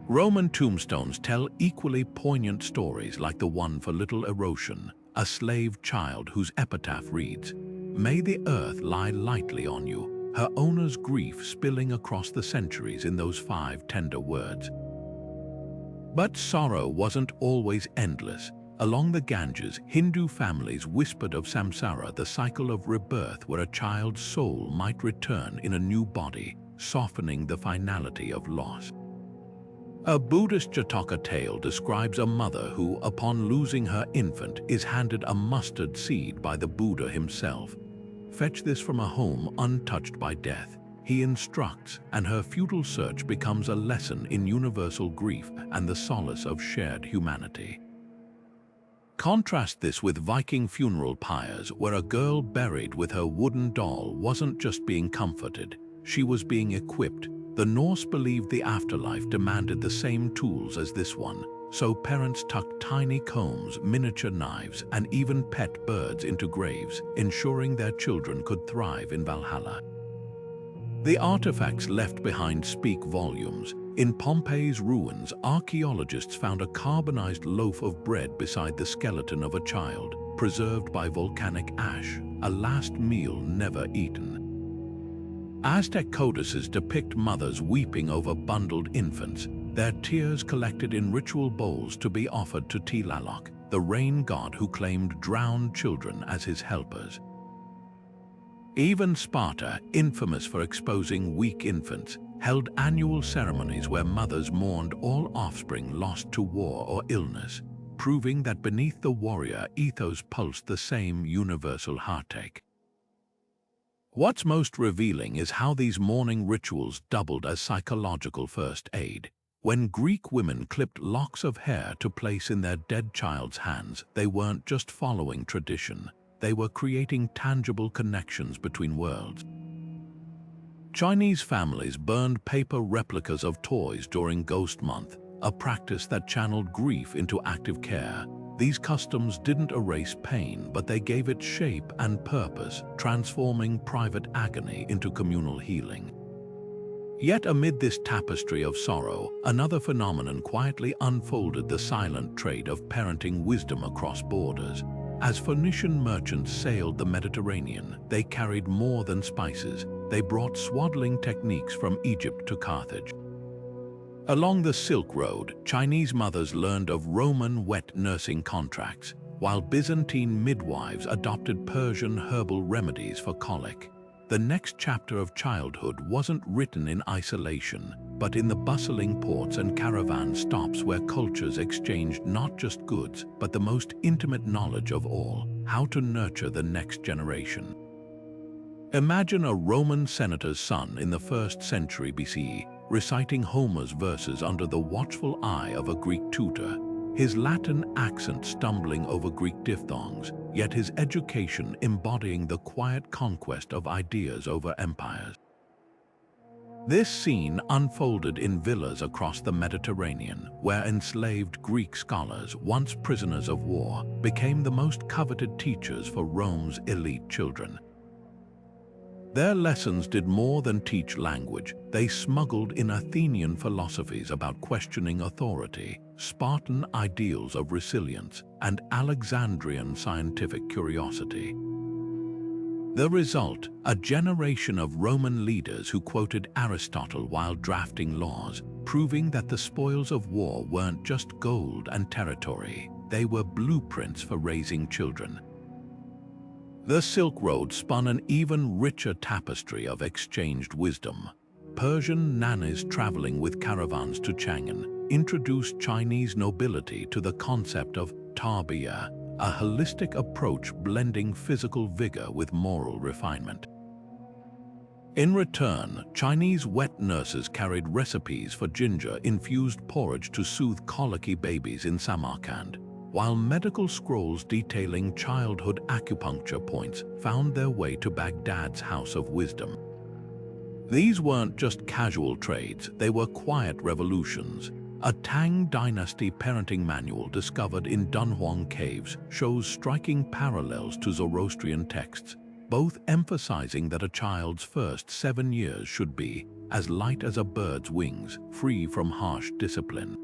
Roman tombstones tell equally poignant stories like the one for little Erosion, a slave child whose epitaph reads, "May the earth lie lightly on you," her owner's grief spilling across the centuries in those 5 tender words. But sorrow wasn't always endless. Along the Ganges, Hindu families whispered of samsara, the cycle of rebirth where a child's soul might return in a new body, softening the finality of loss. A Buddhist Jataka tale describes a mother who, upon losing her infant, is handed a mustard seed by the Buddha himself. Fetch this from a home untouched by death, he instructs, and her futile search becomes a lesson in universal grief and the solace of shared humanity. Contrast this with Viking funeral pyres, where a girl buried with her wooden doll wasn't just being comforted, she was being equipped. The Norse believed the afterlife demanded the same tools as this one, so parents tucked tiny combs, miniature knives, and even pet birds into graves, ensuring their children could thrive in Valhalla. The artifacts left behind speak volumes. In Pompeii's ruins, archaeologists found a carbonized loaf of bread beside the skeleton of a child, preserved by volcanic ash, a last meal never eaten. Aztec codices depict mothers weeping over bundled infants, their tears collected in ritual bowls to be offered to Tlaloc, the rain god who claimed drowned children as his helpers. Even Sparta, infamous for exposing weak infants, held annual ceremonies where mothers mourned all offspring lost to war or illness, proving that beneath the warrior ethos pulsed the same universal heartache. What's most revealing is how these mourning rituals doubled as psychological first aid. When Greek women clipped locks of hair to place in their dead child's hands, they weren't just following tradition. They were creating tangible connections between worlds. Chinese families burned paper replicas of toys during Ghost Month, a practice that channeled grief into active care. These customs didn't erase pain, but they gave it shape and purpose, transforming private agony into communal healing. Yet amid this tapestry of sorrow, another phenomenon quietly unfolded: the silent trade of parenting wisdom across borders. As Phoenician merchants sailed the Mediterranean, they carried more than spices. They brought swaddling techniques from Egypt to Carthage. Along the Silk Road, Chinese mothers learned of Roman wet nursing contracts, while Byzantine midwives adopted Persian herbal remedies for colic. The next chapter of childhood wasn't written in isolation, but in the bustling ports and caravan stops where cultures exchanged not just goods, but the most intimate knowledge of all: how to nurture the next generation. Imagine a Roman senator's son in the 1st century BCE, reciting Homer's verses under the watchful eye of a Greek tutor, his Latin accent stumbling over Greek diphthongs, yet his education embodying the quiet conquest of ideas over empires. This scene unfolded in villas across the Mediterranean, where enslaved Greek scholars, once prisoners of war, became the most coveted teachers for Rome's elite children. Their lessons did more than teach language. They smuggled in Athenian philosophies about questioning authority, Spartan ideals of resilience, and Alexandrian scientific curiosity. The result: a generation of Roman leaders who quoted Aristotle while drafting laws, proving that the spoils of war weren't just gold and territory, they were blueprints for raising children. The Silk Road spun an even richer tapestry of exchanged wisdom. Persian nannies traveling with caravans to Chang'an introduced Chinese nobility to the concept of tarbiyah, a holistic approach blending physical vigor with moral refinement. In return, Chinese wet nurses carried recipes for ginger-infused porridge to soothe colicky babies in Samarkand, while medical scrolls detailing childhood acupuncture points found their way to Baghdad's House of Wisdom. These weren't just casual trades, they were quiet revolutions. A Tang Dynasty parenting manual discovered in Dunhuang caves shows striking parallels to Zoroastrian texts, both emphasizing that a child's first 7 years should be as light as a bird's wings, free from harsh discipline.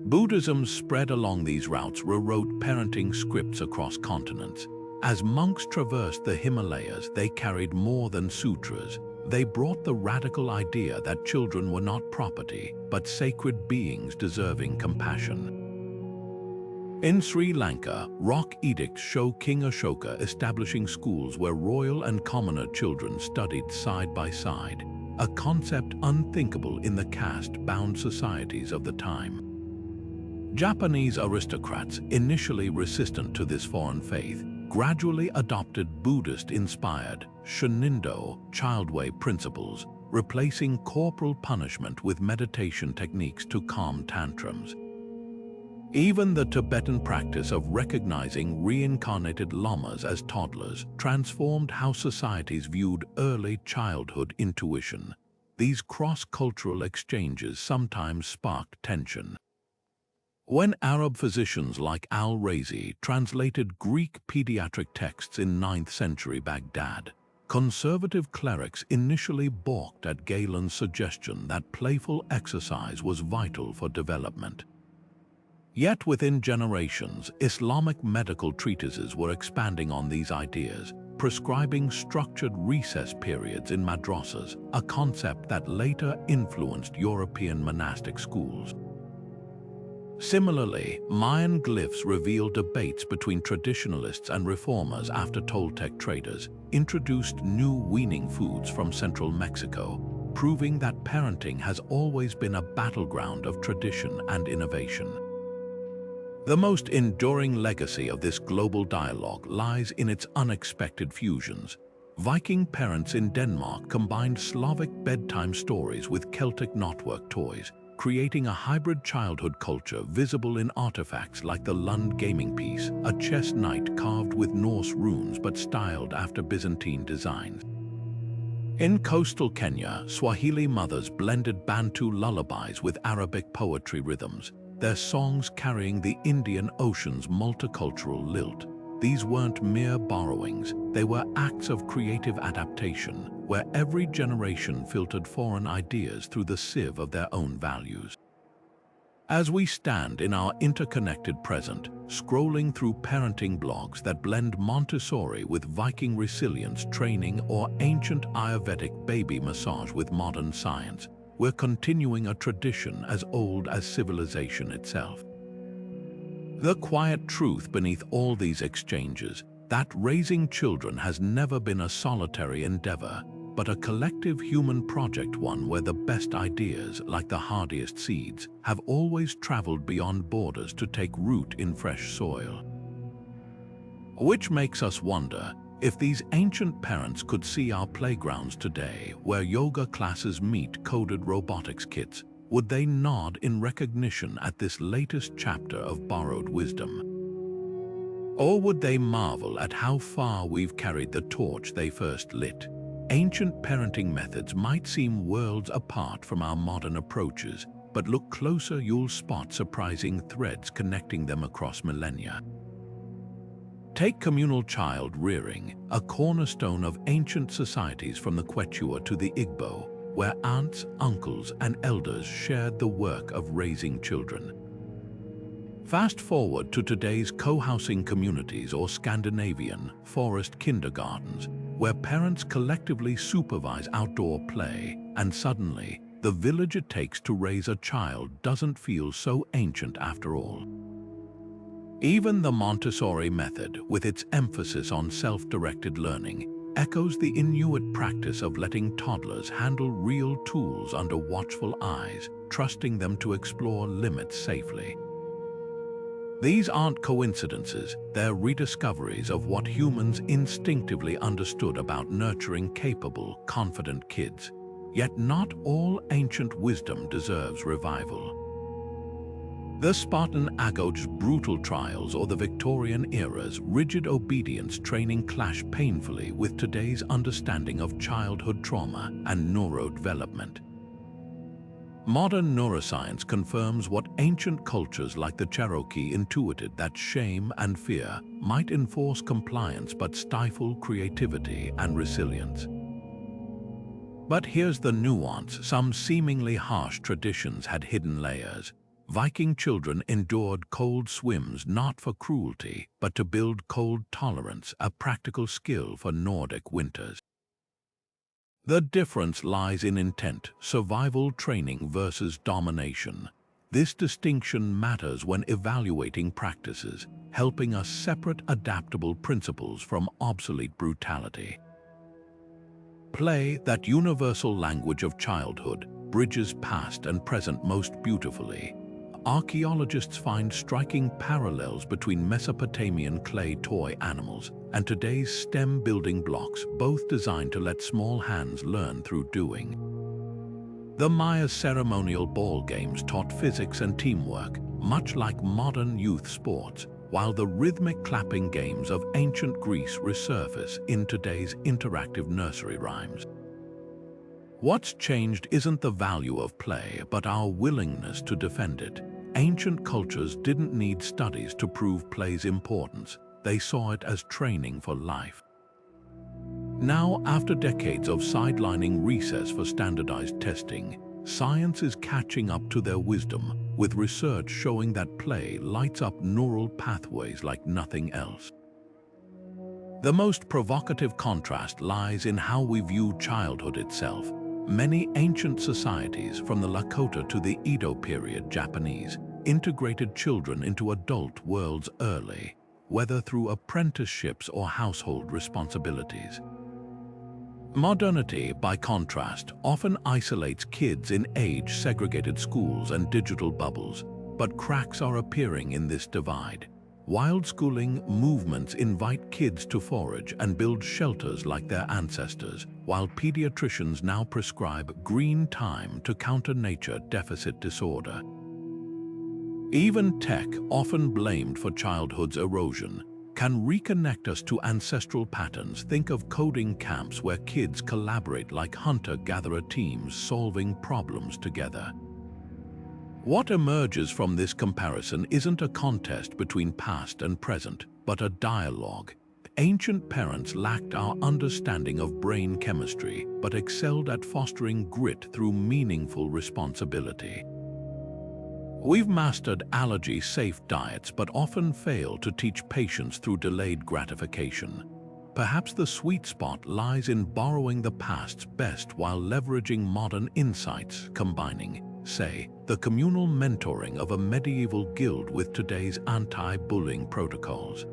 Buddhism spread along these routes rewrote parenting scripts across continents. As monks traversed the Himalayas, they carried more than sutras. They brought the radical idea that children were not property, but sacred beings deserving compassion. In Sri Lanka, rock edicts show King Ashoka establishing schools where royal and commoner children studied side by side, a concept unthinkable in the caste-bound societies of the time. Japanese aristocrats, initially resistant to this foreign faith, gradually adopted Buddhist-inspired Shunindo childway principles, replacing corporal punishment with meditation techniques to calm tantrums. Even the Tibetan practice of recognizing reincarnated lamas as toddlers transformed how societies viewed early childhood intuition. These cross-cultural exchanges sometimes sparked tension. When Arab physicians like al-Razi translated Greek pediatric texts in 9th century Baghdad, conservative clerics initially balked at Galen's suggestion that playful exercise was vital for development. Yet within generations, Islamic medical treatises were expanding on these ideas, prescribing structured recess periods in madrasas, a concept that later influenced European monastic schools. Similarly, Mayan glyphs reveal debates between traditionalists and reformers after Toltec traders introduced new weaning foods from central Mexico, proving that parenting has always been a battleground of tradition and innovation. The most enduring legacy of this global dialogue lies in its unexpected fusions. Viking parents in Denmark combined Slavic bedtime stories with Celtic knotwork toys, creating a hybrid childhood culture visible in artifacts like the Lund gaming piece, a chess knight carved with Norse runes but styled after Byzantine designs. In coastal Kenya, Swahili mothers blended Bantu lullabies with Arabic poetry rhythms. their songs carrying the Indian Ocean's multicultural lilt. These weren't mere borrowings, they were acts of creative adaptation, where every generation filtered foreign ideas through the sieve of their own values. As we stand in our interconnected present, scrolling through parenting blogs that blend Montessori with Viking resilience training or ancient Ayurvedic baby massage with modern science, we're continuing a tradition as old as civilization itself. The quiet truth beneath all these exchanges, that raising children has never been a solitary endeavor, but a collective human project, one where the best ideas, like the hardiest seeds, have always traveled beyond borders to take root in fresh soil. Which makes us wonder, if these ancient parents could see our playgrounds today, where yoga classes meet coded robotics kits, would they nod in recognition at this latest chapter of borrowed wisdom? Or would they marvel at how far we've carried the torch they first lit? Ancient parenting methods might seem worlds apart from our modern approaches, but look closer, you'll spot surprising threads connecting them across millennia. Take communal child rearing, a cornerstone of ancient societies from the Quechua to the Igbo, where aunts, uncles, and elders shared the work of raising children. Fast forward to today's co-housing communities or Scandinavian forest kindergartens, where parents collectively supervise outdoor play, and suddenly, the village it takes to raise a child doesn't feel so ancient after all. Even the Montessori method, with its emphasis on self-directed learning, echoes the Inuit practice of letting toddlers handle real tools under watchful eyes, trusting them to explore limits safely. These aren't coincidences, they're rediscoveries of what humans instinctively understood about nurturing capable, confident kids. Yet not all ancient wisdom deserves revival. The Spartan agoge's brutal trials or the Victorian era's rigid obedience training clash painfully with today's understanding of childhood trauma and neurodevelopment. Modern neuroscience confirms what ancient cultures like the Cherokee intuited, that shame and fear might enforce compliance but stifle creativity and resilience. But here's the nuance: some seemingly harsh traditions had hidden layers. Viking children endured cold swims not for cruelty, but to build cold tolerance, a practical skill for Nordic winters. The difference lies in intent, survival training versus domination. This distinction matters when evaluating practices, helping us separate adaptable principles from obsolete brutality. Play, that universal language of childhood, bridges past and present most beautifully. Archaeologists find striking parallels between Mesopotamian clay toy animals and today's STEM building blocks, both designed to let small hands learn through doing. The Maya ceremonial ball games taught physics and teamwork, much like modern youth sports, while the rhythmic clapping games of ancient Greece resurface in today's interactive nursery rhymes. What's changed isn't the value of play, but our willingness to defend it. Ancient cultures didn't need studies to prove play's importance. They saw it as training for life. Now, after decades of sidelining recess for standardized testing, science is catching up to their wisdom, with research showing that play lights up neural pathways like nothing else. The most provocative contrast lies in how we view childhood itself. Many ancient societies, from the Lakota to the Edo period Japanese, integrated children into adult worlds early, whether through apprenticeships or household responsibilities. Modernity, by contrast, often isolates kids in age-segregated schools and digital bubbles, but cracks are appearing in this divide. Wild schooling movements invite kids to forage and build shelters like their ancestors, while pediatricians now prescribe green time to counter nature deficit disorder. Even tech, often blamed for childhood's erosion, can reconnect us to ancestral patterns. Think of coding camps where kids collaborate like hunter-gatherer teams, solving problems together. What emerges from this comparison isn't a contest between past and present, but a dialogue. Ancient parents lacked our understanding of brain chemistry, but excelled at fostering grit through meaningful responsibility. We've mastered allergy-safe diets, but often fail to teach patience through delayed gratification. Perhaps the sweet spot lies in borrowing the past's best while leveraging modern insights, combining, say, the communal mentoring of a medieval guild with today's anti-bullying protocols.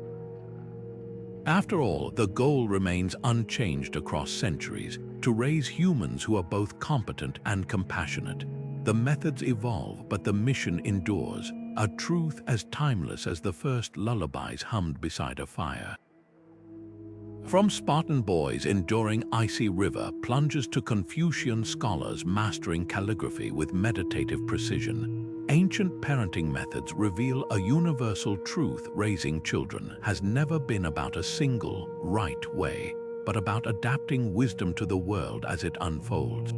After all, the goal remains unchanged across centuries, to raise humans who are both competent and compassionate. The methods evolve, but the mission endures, a truth as timeless as the first lullabies hummed beside a fire. From Spartan boys enduring icy river plunges to Confucian scholars mastering calligraphy with meditative precision, ancient parenting methods reveal a universal truth: raising children has never been about a single, right way, but about adapting wisdom to the world as it unfolds.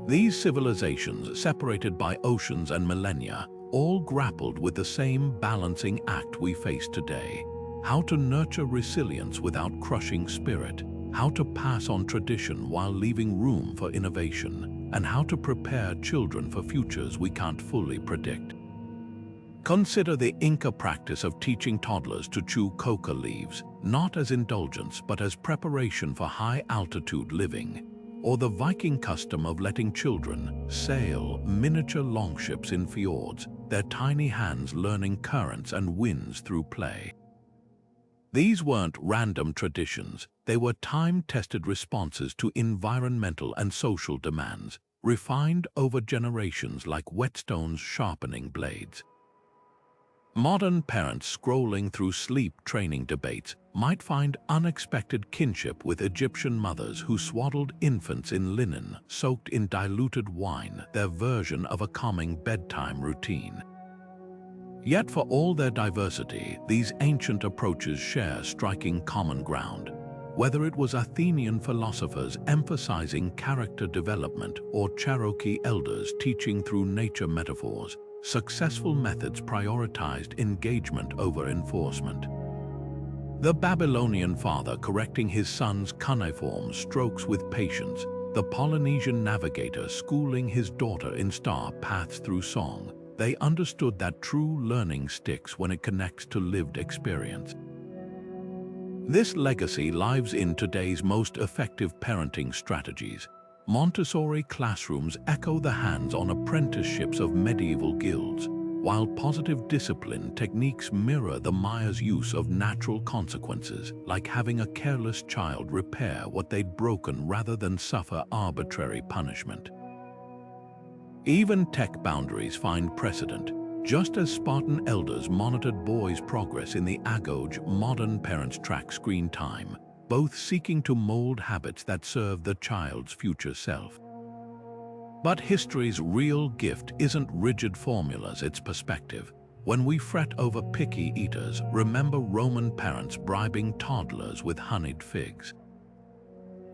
These civilizations, separated by oceans and millennia, all grappled with the same balancing act we face today: how to nurture resilience without crushing spirit, how to pass on tradition while leaving room for innovation, and how to prepare children for futures we can't fully predict. Consider the Inca practice of teaching toddlers to chew coca leaves, not as indulgence but as preparation for high-altitude living, or the Viking custom of letting children sail miniature longships in fjords, their tiny hands learning currents and winds through play. These weren't random traditions, they were time-tested responses to environmental and social demands, refined over generations like whetstones sharpening blades. Modern parents scrolling through sleep training debates might find unexpected kinship with Egyptian mothers who swaddled infants in linen soaked in diluted wine, their version of a calming bedtime routine. Yet for all their diversity, these ancient approaches share striking common ground. Whether it was Athenian philosophers emphasizing character development or Cherokee elders teaching through nature metaphors, successful methods prioritized engagement over enforcement. The Babylonian father correcting his son's cuneiform strokes with patience, the Polynesian navigator schooling his daughter in star paths through song. They understood that true learning sticks when it connects to lived experience. This legacy lives in today's most effective parenting strategies. Montessori classrooms echo the hands-on apprenticeships of medieval guilds, while positive discipline techniques mirror the Maya's use of natural consequences, like having a careless child repair what they'd broken rather than suffer arbitrary punishment. Even tech boundaries find precedent. Just as Spartan elders monitored boys' progress in the agoge, modern parents track screen time, both seeking to mold habits that serve the child's future self. But history's real gift isn't rigid formulas, it's perspective. When we fret over picky eaters, remember Roman parents bribing toddlers with honeyed figs.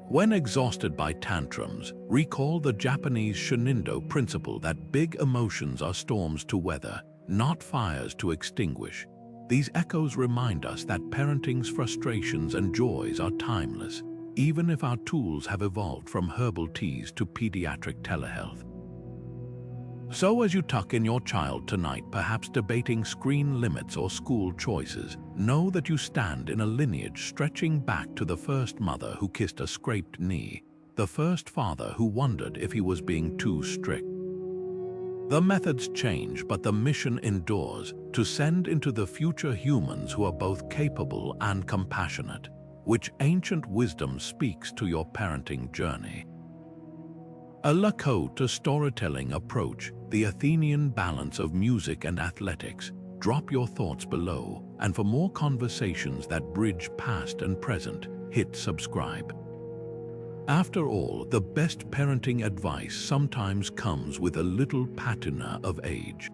When exhausted by tantrums, recall the Japanese Shinindo principle that big emotions are storms to weather, not fires to extinguish. These echoes remind us that parenting's frustrations and joys are timeless, even if our tools have evolved from herbal teas to pediatric telehealth. So as you tuck in your child tonight, perhaps debating screen limits or school choices, know that you stand in a lineage stretching back to the first mother who kissed a scraped knee, the first father who wondered if he was being too strict. The methods change, but the mission endures: to send into the future humans who are both capable and compassionate, which ancient wisdom speaks to your parenting journey. A Lakota storytelling approach, the Athenian balance of music and athletics. Drop your thoughts below, and for more conversations that bridge past and present, hit subscribe. After all, the best parenting advice sometimes comes with a little patina of age.